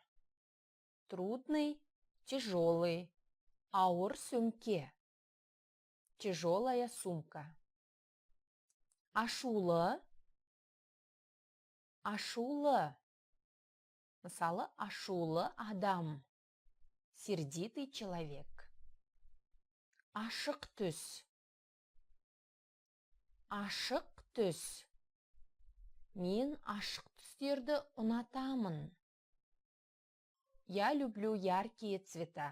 Трудный, тяжелый. Ауыр сөмке. Тяжелая сумка. Ашулы, ашулы. Мысалы, ашулы адам. Сердитый человек. Ашық түс. Ашық түс. Мен ашық түстерді ұнатамын. Я люблю яркие цвета.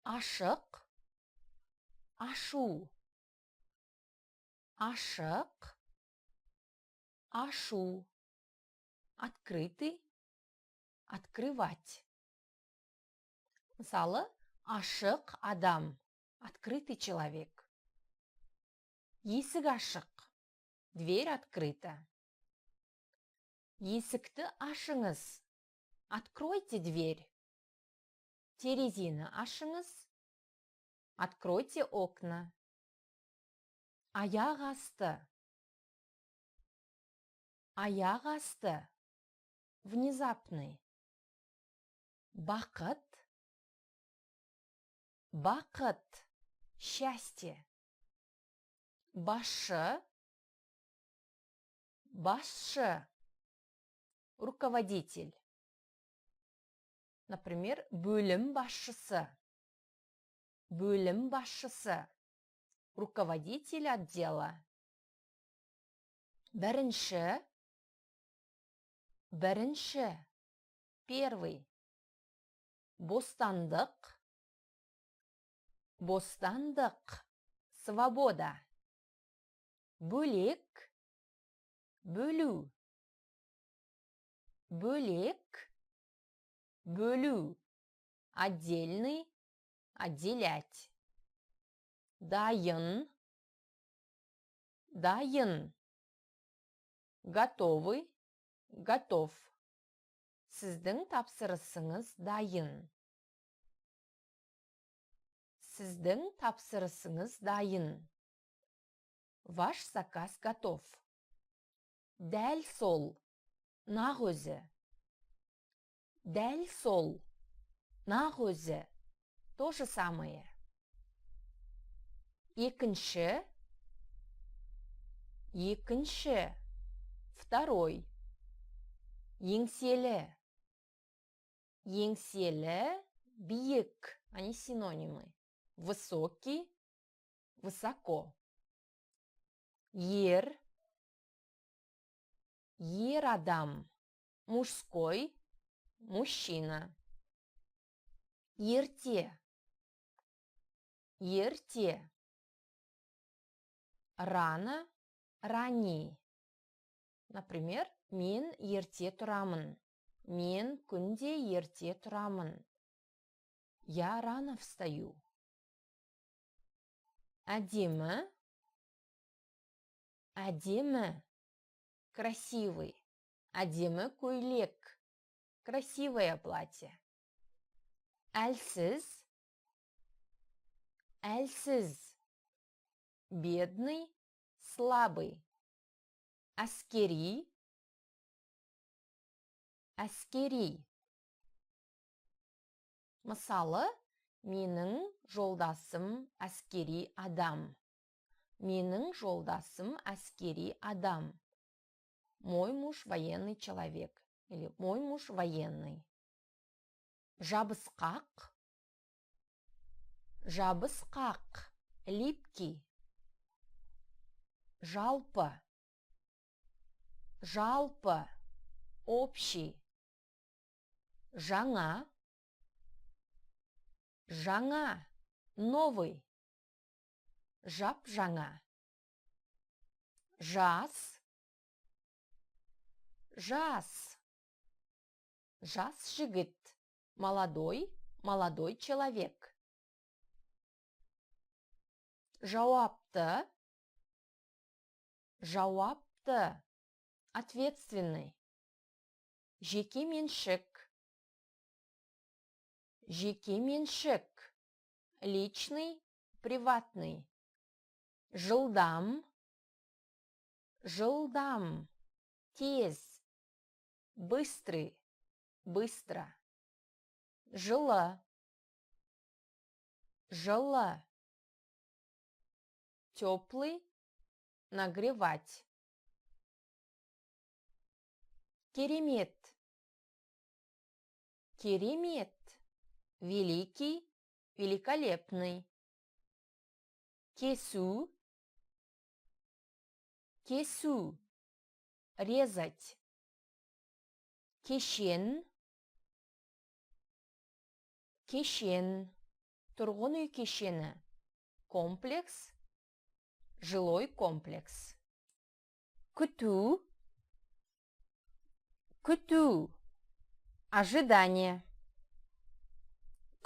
Ашық, ашу. Ашық, ашу. Открытый, открывать. Мысалы, ашық адам. Открытый человек. Есік ашық. Дверь открыта. Есікті ашыңыз. Откройте дверь. Терезені ашыңыз. Откройте окна. Аяқ асты. Аяқ асты. Внезапный. Бақыт. Бақыт. Счастье. Басшы. Басшы. Руководитель. Например, бөлім басшысы. Бөлім басшысы. Руководитель отдела. Бірінші. Бірінші. Первый. Бостандық. Бостандық. Свобода. Бөлек. Бөлу. Бөлек. Бөлу. Отдельный. Отделять. Дайын. Дайын. Готовый. Готов. Сіздің тапсырысыңыз дайын. Сіздің тапсырысыңыз дайын. Ваш заказ готов. Дәл сол. Нақ өзі. Дәл сол. Нақ өзі. То же самое. Екінші. Екінші. Второй. Еңселі. Еңселі, биік. Они синонимы. Высокий, высоко. Ер. Ер адам. Мужской, мужчина. Ерте. Ерте. Рано, рани. Например, мен ерте тұрамын. Мен күнде ерте тұрамын. Я рано встаю. Әдемі. Әдемі. Красивый. Әдемі көйлек. Красивое платье. Әлсіз. Әлсіз. Бедный, слабый. Әскери. Әскери. Мысалы, менің жолдасым әскери адам. Менің жолдасым әскери адам. Мой муж военный человек. Или мой муж военный. Жабысқақ. Жабысқақ. Липкий. Жалпы. Жалпы. Общий. Жаңа. Жаңа. Новый. Жап жаңа. Жас. Жас. Жас жігіт. Молодой. Молодой человек. Жауапты. Жауапты. Ответственный. Жеке меншік. Жеке меншік. Личный, приватный. Жылдам. Жылдам. Тез. Быстрый. Быстро. Жылы. Жылы. Теплый. Нагревать. Керемет. Керемет. Великий, великолепный. Кесу. Кесу. Резать. Кешен. Кешен. Тұрғын үй кешені. Комплекс. Жилой комплекс. Күту. Күту. Ожидание.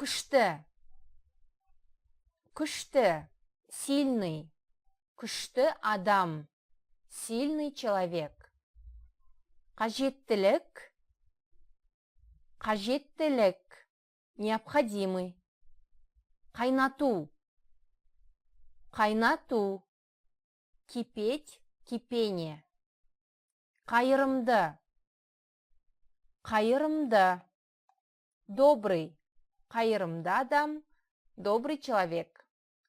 Күшті. Күшті. Сильный. Күшті адам. Сильный человек. Қажеттілік. Қажеттілік. Необходимый. Қайнату. Кайнату. Кипеть, кипение. Кайрымды. Кайрымды. Добрый. Кайрымды адам. Добрый человек.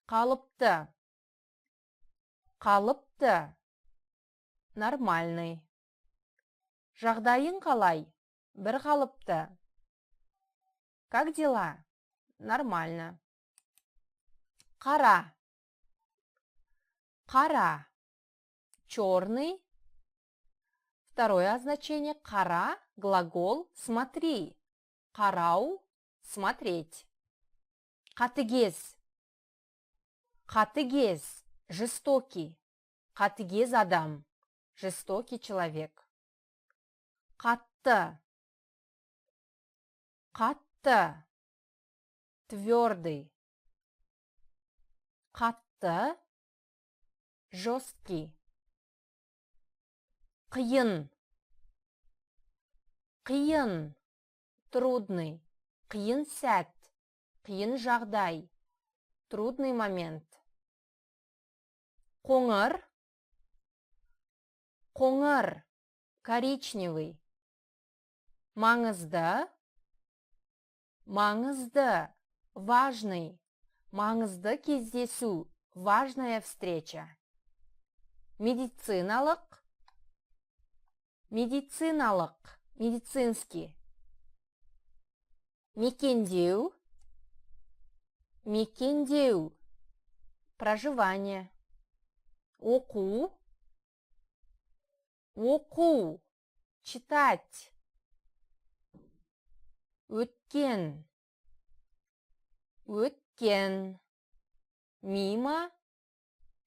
Қалыпты. Қалыпты. Нормальный. Жағдайың қалай? Бір қалыпты. Как дела? Нормально. Қара. Қара. Черный. Второе значение қара, глагол смотри. Қарау, смотреть. Қатыгез. Қатыгез, жестокий. Қатыгез адам, жестокий человек. Қатты. Қатты. Твердый. Қатты. Жесткий. Қиын. Қиын. Трудный. Қиын сәт. Қиын жағдай. Трудный момент. Қоңыр. Қоңыр. Коричневый. Маңызды. Маңызды. Важный. Маңызды кездесу. Важная встреча. Медициналық. Медициналық. Медицинский. Мекендеу. Мекендеу. Проживание. Оқу. Оқу. Читать. Өткен. Өткен. Мимо.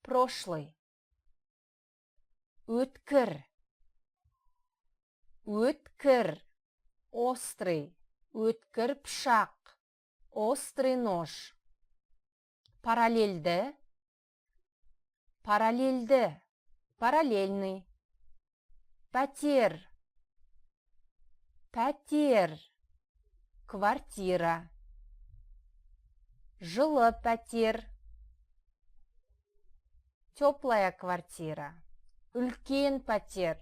Прошлый. Өткір. Өткір. Острый. Өткір пышақ. Острый нож. Параллельді. Параллельді. Параллельный. Пәтер. Пәтер. Квартира. Жылы пәтер. Теплая квартира. Үлкен пәтер.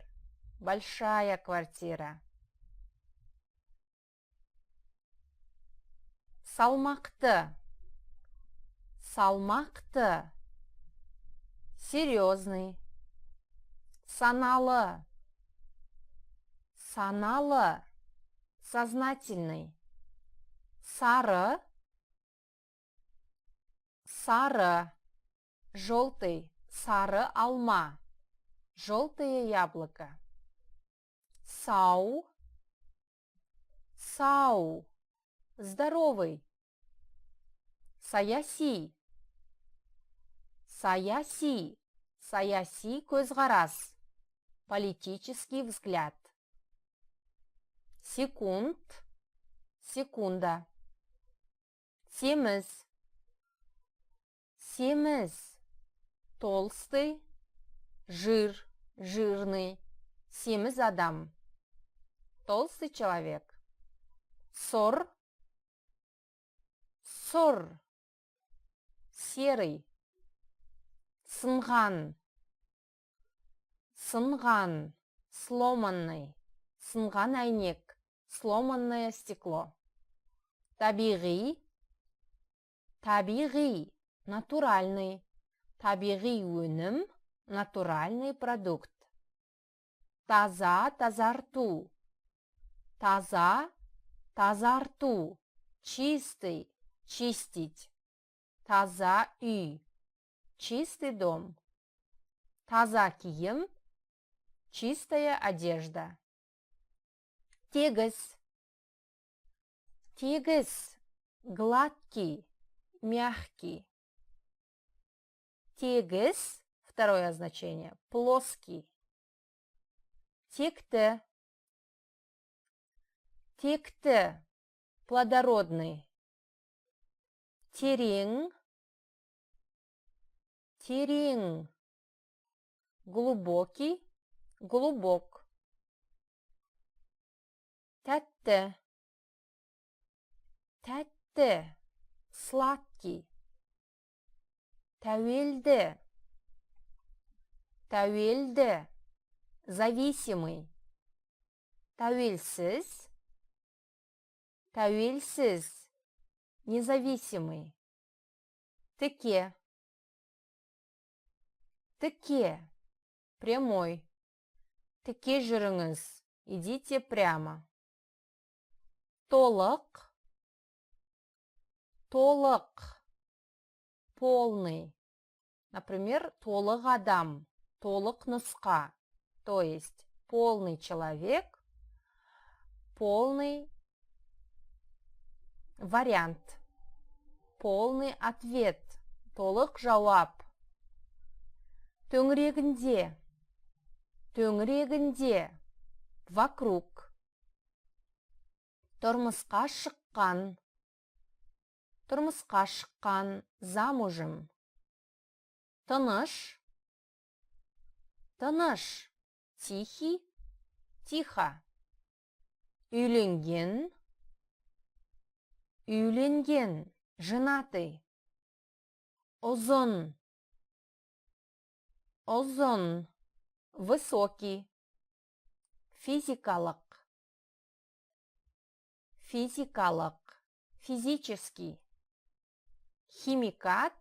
Большая квартира. Салмақты. Салмақты. Серьезный. Саналы. Саналы. Сознательный. Сары. Сары. Желтый. Сары алма. Желтое яблоко. Сау. Сау. Здоровый. Саяси. Саяси. Саяси көзқарас. Политический взгляд. Секунд. Секунда. Семіз. Семіз. Толстый. Жир. Жирный. Семіз адам. Толстый человек. Сор. Сор. Серый. Сынған. Сынған. Сломанный. Сынған әйнек. Сломанное стекло. Табиғи. Табиғи. Натуральный. Табиғи өнім. Натуральный продукт. Таза, тазарту. Таза, тазарту. Чистый, чистить. Таза үй. Чистый дом. Таза киім. Чистая одежда. Тегіс. Тегіс. Гладкий, мягкий. Тегіс. Второе значение. Плоский. Текті. Текті. Плодородный. Терең. Терең. Глубокий. Глубок. Тәтті. Тәтті. Сладкий. тәуелді, тәуелді, зависимый, тәуелсіз, тәуелсіз, независимый, тіке, тіке, прямой, тіке жүріңіз, идите прямо, толық, толық, полный, например, толық адам, толық нұсқа, то есть полный человек, полный вариант, полный ответ, толық жауап, төңірегінде, төңірегінде, вокруг, тұрмысқа шыққан, тұрмысқа шыққан, замужем, тыныш, тыныш, тихий, тихо, үйленген, үйленген, женатый, ұзын, ұзын, высокий, физикалық, физикалық, физический, химикат,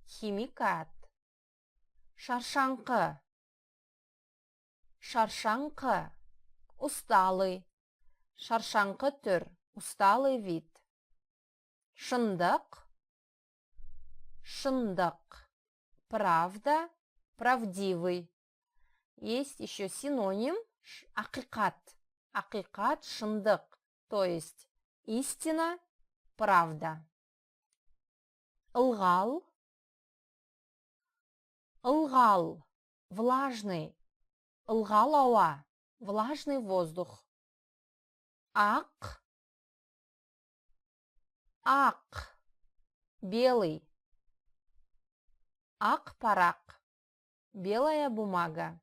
химикат, шаршаңқы, шаршаңқы, усталый, шаршаңқы түр, усталый вид, шындық, шындық, правда, правдивый. Есть еще синоним ақиқат, ақиқат, шындық, то есть истина, правда. Ылғал, ылғал, влажный, ылғал ауа, влажный воздух. Ақ, ақ, белый. Ақ парақ, белая бумага.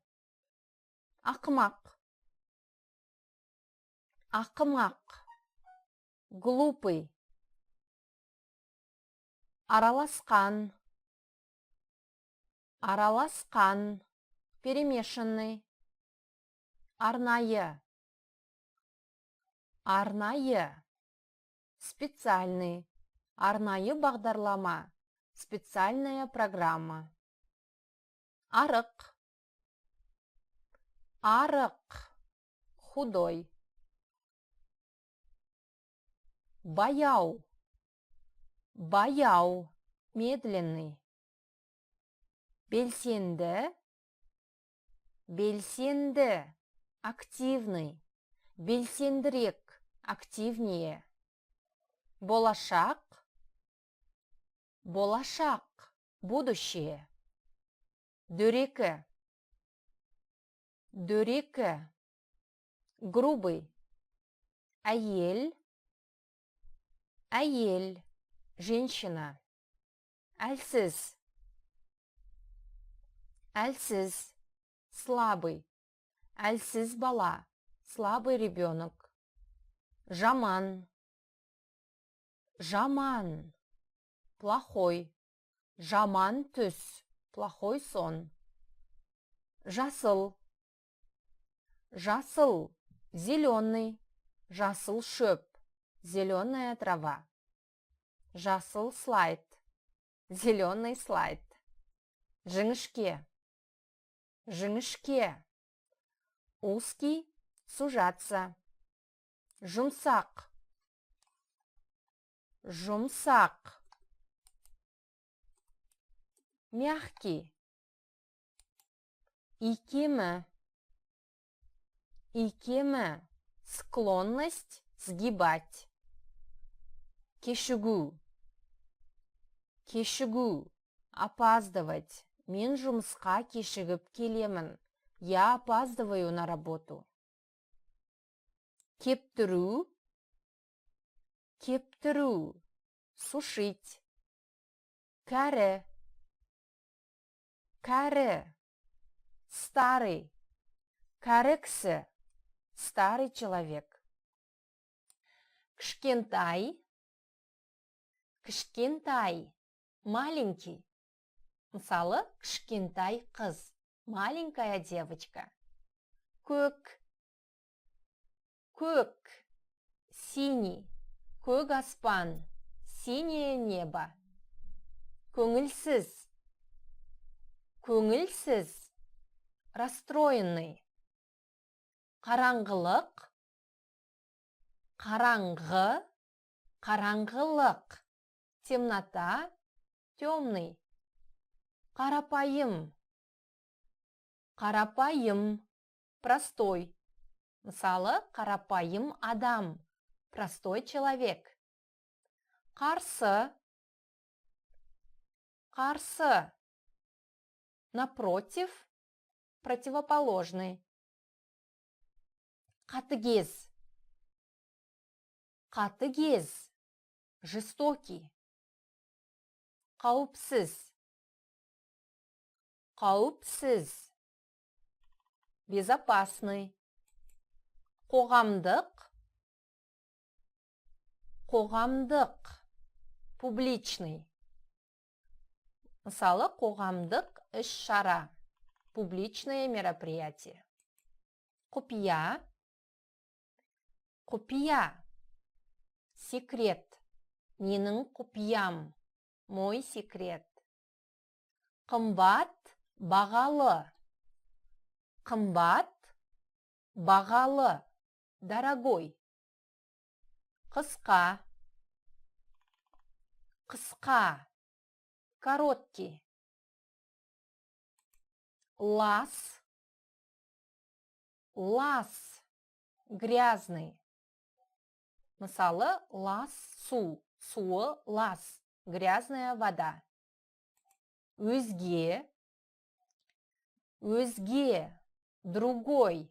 Ақымақ, ақымақ, глупый. Араласқан, араласқан, перемешанный. Арнайы, арнайы, специальный. Арнайы бағдарлама, специальная программа. Арық, арық, худой. Баяу, баяу, медленный. Белсенді, белсенді, активный. Белсендірек, активнее. Болашақ, болашақ, будущее. Дөрекі, дөрекі, грубый. Әйел, әйел, женщина. Әлсіз, әлсіз, слабый. Әлсіз бала, слабый ребенок. Жаман, жаман, плохой. Жаман түс, плохой сон. Жасыл, жасыл, зеленый. Жасыл шөп, зеленая трава. Жасыл слайд, зеленый слайд. Жіңішке, жіңішке. Узкий, сужаться. Жұмсақ, жұмсақ. Мягкий. Икемі, икемі. Склонность сгибать. Кешігу, кешігу. Опаздывать. Мен жұмысқа кешігіп келемін. Я опаздываю на работу. Кептіру, кептіру. Сушить. Кәрі, кәрі. Старый, кәрі кісі. Старый человек. Кішкентай, кішкентай. Маленький. Мысалы, кішкентай қыз, маленькая девочка. Көк, көк, синий, көк аспан, синее небо. Көңілсіз, көңілсіз, расстроенный. Қараңғылық, қараңғы, қараңғылық. Темнота, темный. Қарапайым, қарапайым, простой. Мысалы, қарапайым адам, простой человек. Қарсы, қарсы, напротив, противоположный. Қатыгез, қатыгез, жестокий. Қауіпсіз, қауіпсіз, безопасный. Қоғамдық, қоғамдық, публичный. Мысалы, қоғамдық іс-шара, публичное мероприятие. Құпия, құпия, секрет, менің құпиям, мой секрет. Қымбат, бағалы, қымбат, бағалы, дорогой. Қысқа, қысқа, короткий. Лас, лас, грязный. Мысалы, лас су, суы лас, грязная вода. Өзге, өзге, другой.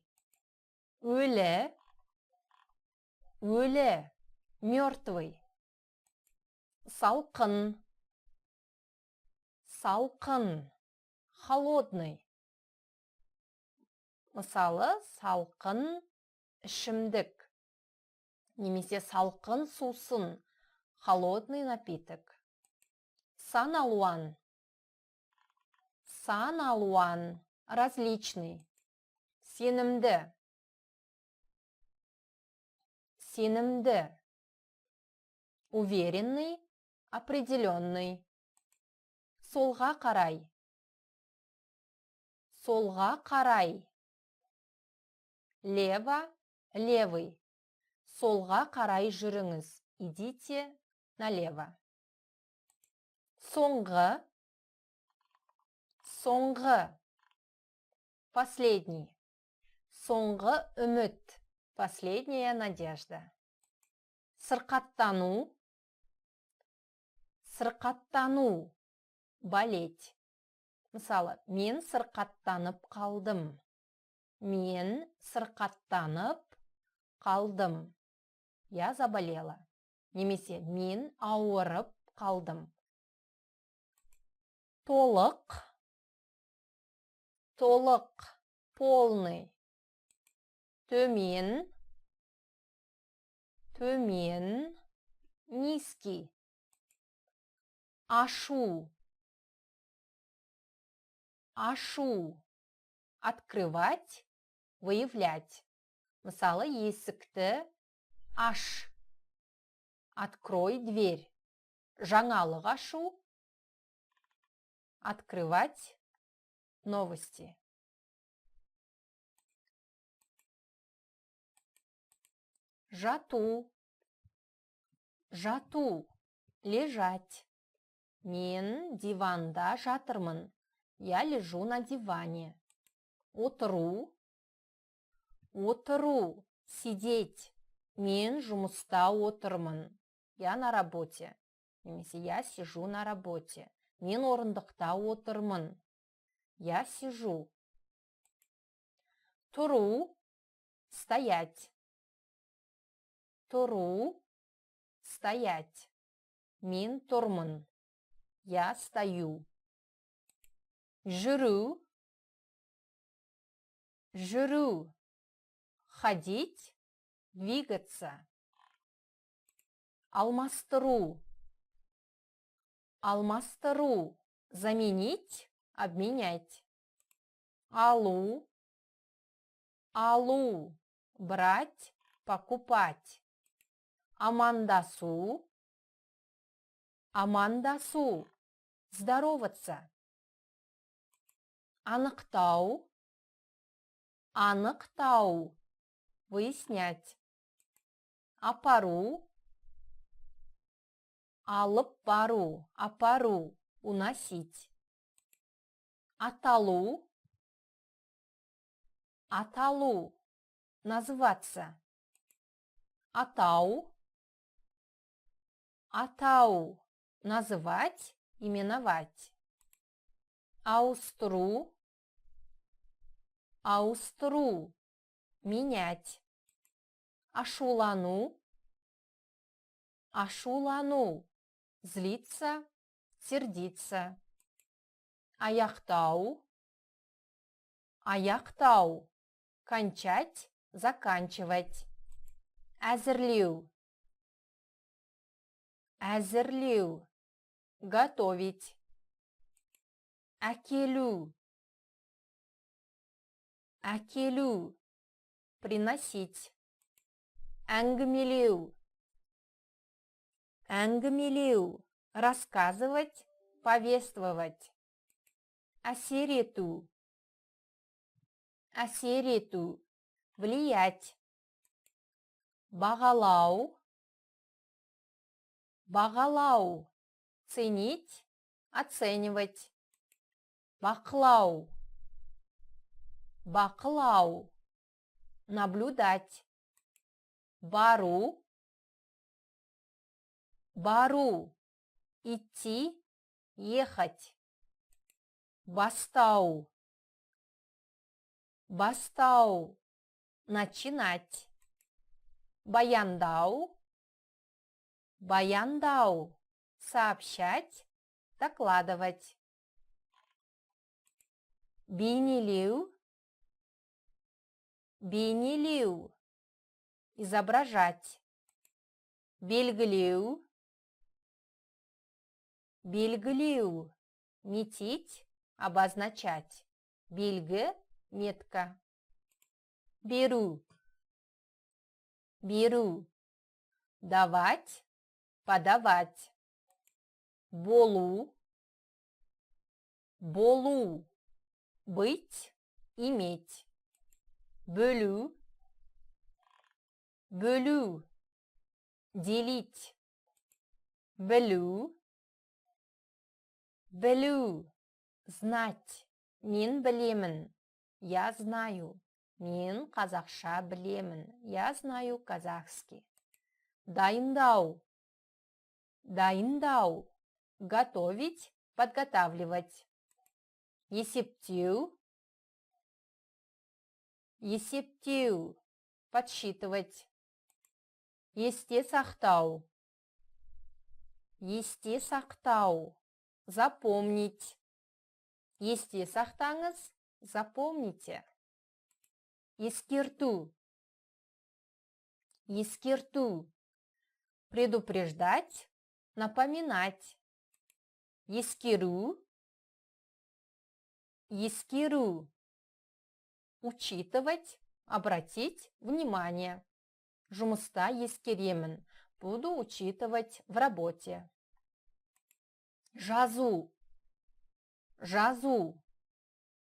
Өлі, өлі, мертвый. Салқын, салқын, холодный. Мысалы, салқын ішімдік. Немесе салқын сусын, холодный напиток. Сан алуан, сан алуан, различный. Сенімді, сенімді. Уверенный, определенный. Солға қарай, солға қарай. Лево, левый. Солға қарай жүріңіз. Идите налево. Соңғы, соңғы. Последний. Соңғы үміт. Последняя надежда. Сырқаттану, сырқаттану. Болеть. Мысалы, мен сырқаттанып қалдым. Мен сырқаттанып қалдым. Я заболела. Немесе мен ауырып қалдым. Толық, толық, полный. Төмен, төмен, низкий. Ашу, ашу. Открывать, выявлять. Мысалы, есікті аш. Открой дверь. Жаңалық ашу. Открывать новости. Жату, жату, лежать. Мен диванда жатырмын. Я лежу на диване. Отыру, отыру, сидеть. Мен жұмыста отырмын. Я на работе. Немесе я сижу на работе. Мен орындықта отырмын. Я сижу. Тұру, стоять. Тұру, стоять. Мен тұрмын. Я стою. Жүру, жүру. Ходить, двигаться. Алмастыру, алмастыру. Заменить, обменять. Алу, алу, брать, покупать. Амандасу, амандасу, здороваться. Анықтау, анықтау, выяснять. Апару, алып бару, апару, уносить. Аталу, аталу, называться. Атау, атау, называть, именовать. Аустру, аустру, менять. Ашулану, ашулану, злиться, сердиться. Аяқтау, аяқтау, кончать, заканчивать. Әзірлеу, әзірлеу, готовить. Әкелу, әкелу, приносить. Әңгімелеу, әңгімелеу, рассказывать, повествовать. Әсер ету, әсер ету, влиять. Бағалау, бағалау, ценить, оценивать. Бақылау, бақылау, наблюдать. Бару, бару, идти, ехать. Бастау, бастау, начинать. Баяндау, баяндау, сообщать, докладывать. Бейнелеу, бейнелеу, изображать. Белгілеу, белгілеу, метить, обозначать. Белгі, метка. Беру, беру, давать, подавать. Болу, болу, быть, иметь. Бөлу, бөлу, делить. Білу, білу, знать. Мен білемін, я знаю. Мен қазақша білемін, я знаю казахский. Дайындау, дайындау, готовить, подготавливать. Есептеу, есептеу, подсчитывать. Есте сақтау, есте сақтау, запомнить. Есте сақтаңыз, запомните. Ескерту, ескерту, предупреждать, напоминать. Ескеру, ескеру, учитывать, обратить внимание. Жұмыста ескеремін, буду учитывать в работе. Жазу, жазу,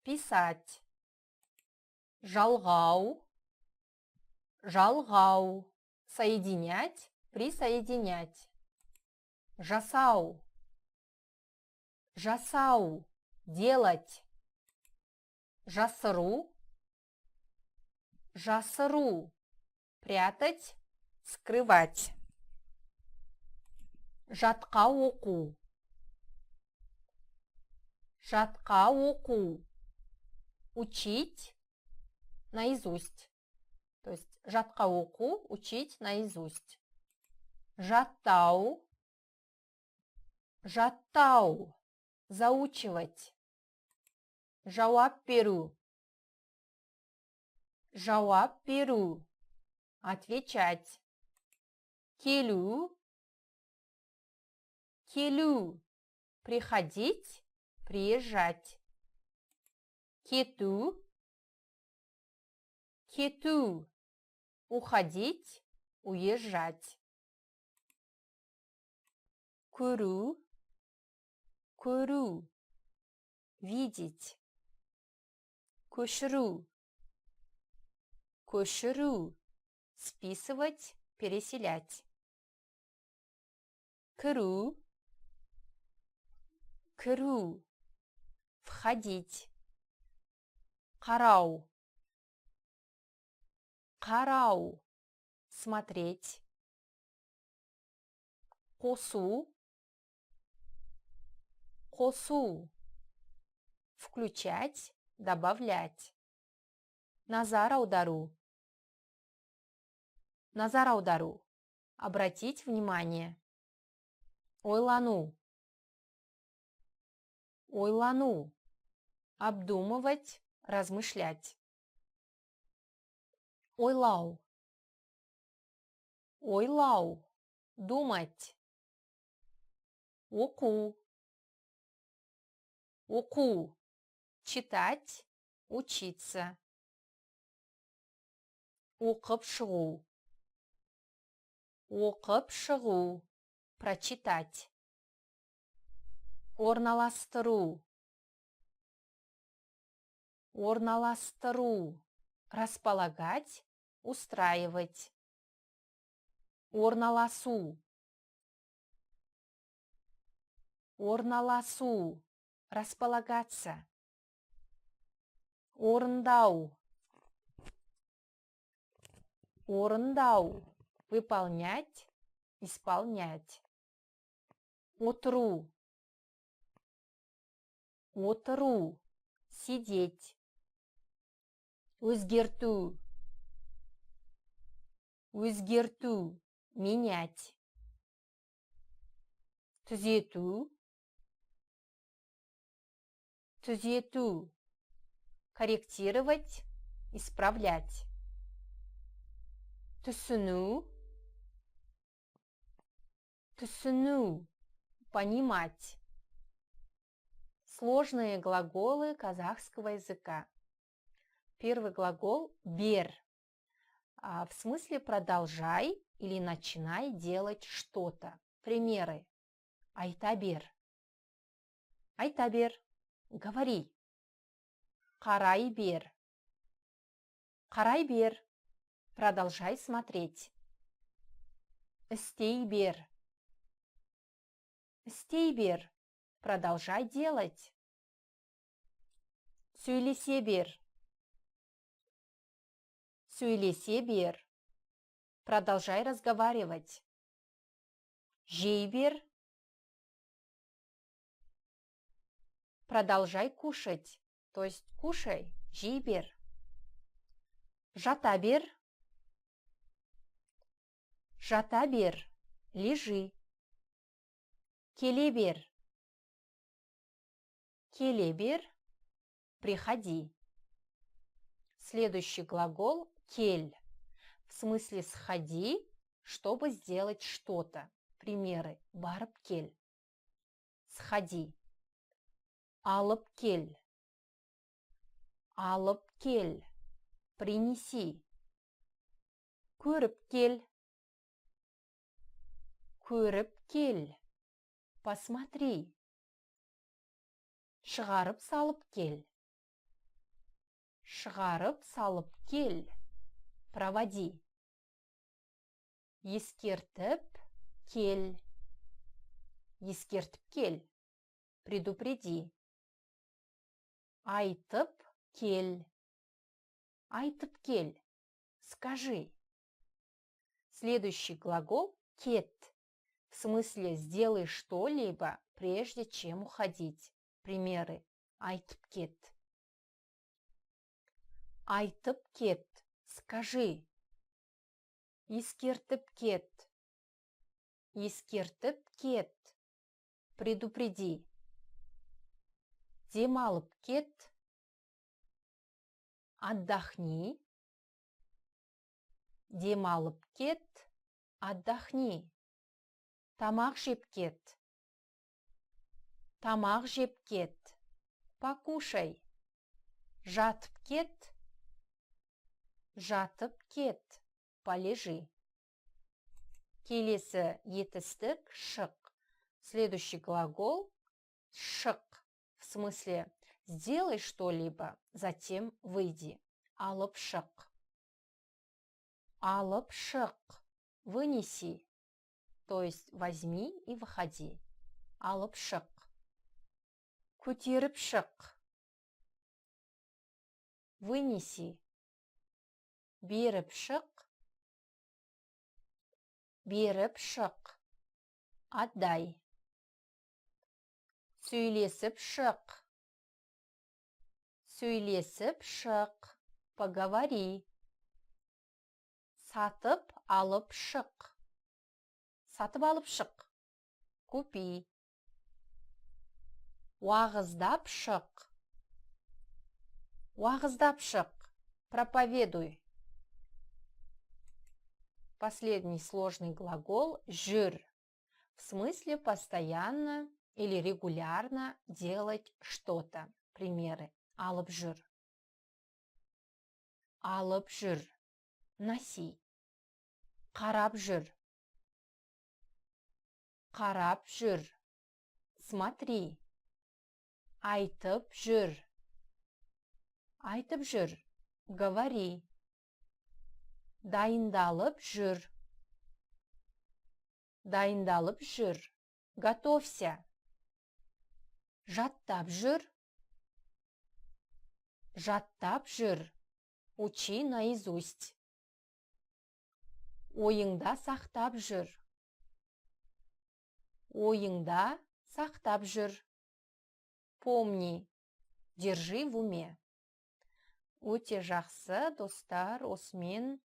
писать. Жалғау, жалғау, соединять, присоединять. Жасау, жасау, делать. Жасыру, жасыру, прятать, скрывать. Жатқа оқу, жатқа оқу, учить наизусть. То есть жатқа оқу, учить наизусть. Жаттау, жаттау, заучивать. Жауап беру, жауап беру, отвечать. Келу, келу, приходить, приезжать. Кету, кету, уходить, уезжать. Көру, көру, видеть. Көшіру, көшіру, списывать, переселять. Кіру, кіру, входить. Қарау, қарау, смотреть. Қосу, қосу, включать, добавлять. Назар аудару, назар аудару, обратить внимание. Ойлану, ойлану, обдумывать, размышлять. Ойлау, ойлау, думать. Оқу, оқу, читать, учиться. Оқып шығу, оқып шығу, прочитать. Орналастыру, орналастыру, располагать, устраивать. Орналасу, орналасу, располагаться. Орындау, орындау, выполнять, исполнять. Отыру, отыру, сидеть. Өзгерту, өзгерту, менять. Түзету, түзету, корректировать, исправлять. Түсіну, түсіну, понимать. Сложные глаголы казахского языка. Первый глагол бер. В смысле продолжай или начинай делать что-то. Примеры. Айта бер. Айта бер. Говори. Қарай бер. Қарай бер. Продолжай смотреть. Істей бер. Істей бер. Продолжай делать. Сөйлесе бер. Сөйлесе бер. Продолжай разговаривать. Жей бер. Продолжай кушать. То есть кушай, жей бер. Жата бер. Жата бер. Лежи. Келе бер. Келе бер. Приходи. Следующий глагол кель. В смысле сходи, чтобы сделать что-то. Примеры. Барып кель. Сходи. Алып кель. Алып кель. Принеси. Көріп кель. Көріп кель. Посмотри. Шығарып салып кель. Шығарып салып кель. Проводи. Ескертіп кель. Ескертіп кель. Предупреди. Айтып кель. Айтып кель. Скажи. Следующий глагол кет. В смысле сделай что-либо, прежде чем уходить. Примеры. Айтып кет. Айтып кет. Скажи. Ескертіп кет. Ескертіп кет. Предупреди. Демалып кет. Отдохни. Демалып кет. Отдохни. Тамақ жеп кет. Тамақ жеп кет. Покушай. Жатып кет. Жатып кет. Полежи. Келесі етістік шық. Следующий глагол шық. В смысле сделай что-либо, затем выйди. Алып шық. Алып шық. Вынеси. То есть возьми и выходи. Алып шық. Көтеріп шық. Вынеси. Беріп шық. Беріп шық. Отдай. Сөйлесіп шық. Сөйлесіп шық. Поговори. Сатып алып шық. Сатып алып шық. Купи. Уағыздап шық. Уағыздап шық. Проповедуй. Последний сложный глагол жүр. В смысле постоянно или регулярно делать что-то. Примеры. Алып жүр. Алып жүр. Носи. Қарап жүр. Қарап жүр. Смотри. Айтып жүр. Айтып жүр. Говори. Дайындалып жүр. Дайындалып жүр. Готовься. Жаттап жүр. Жаттап жүр. Учи наизусть. Ойыңда сақтап жүр. Ойыңда сақтап жүр. Помни. Держи в уме. Өте жақсы, достар, осымен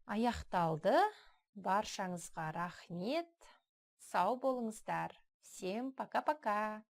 аяқталды. Баршаңызға рахмет. Сау болыңыздар. Всем пока-пока.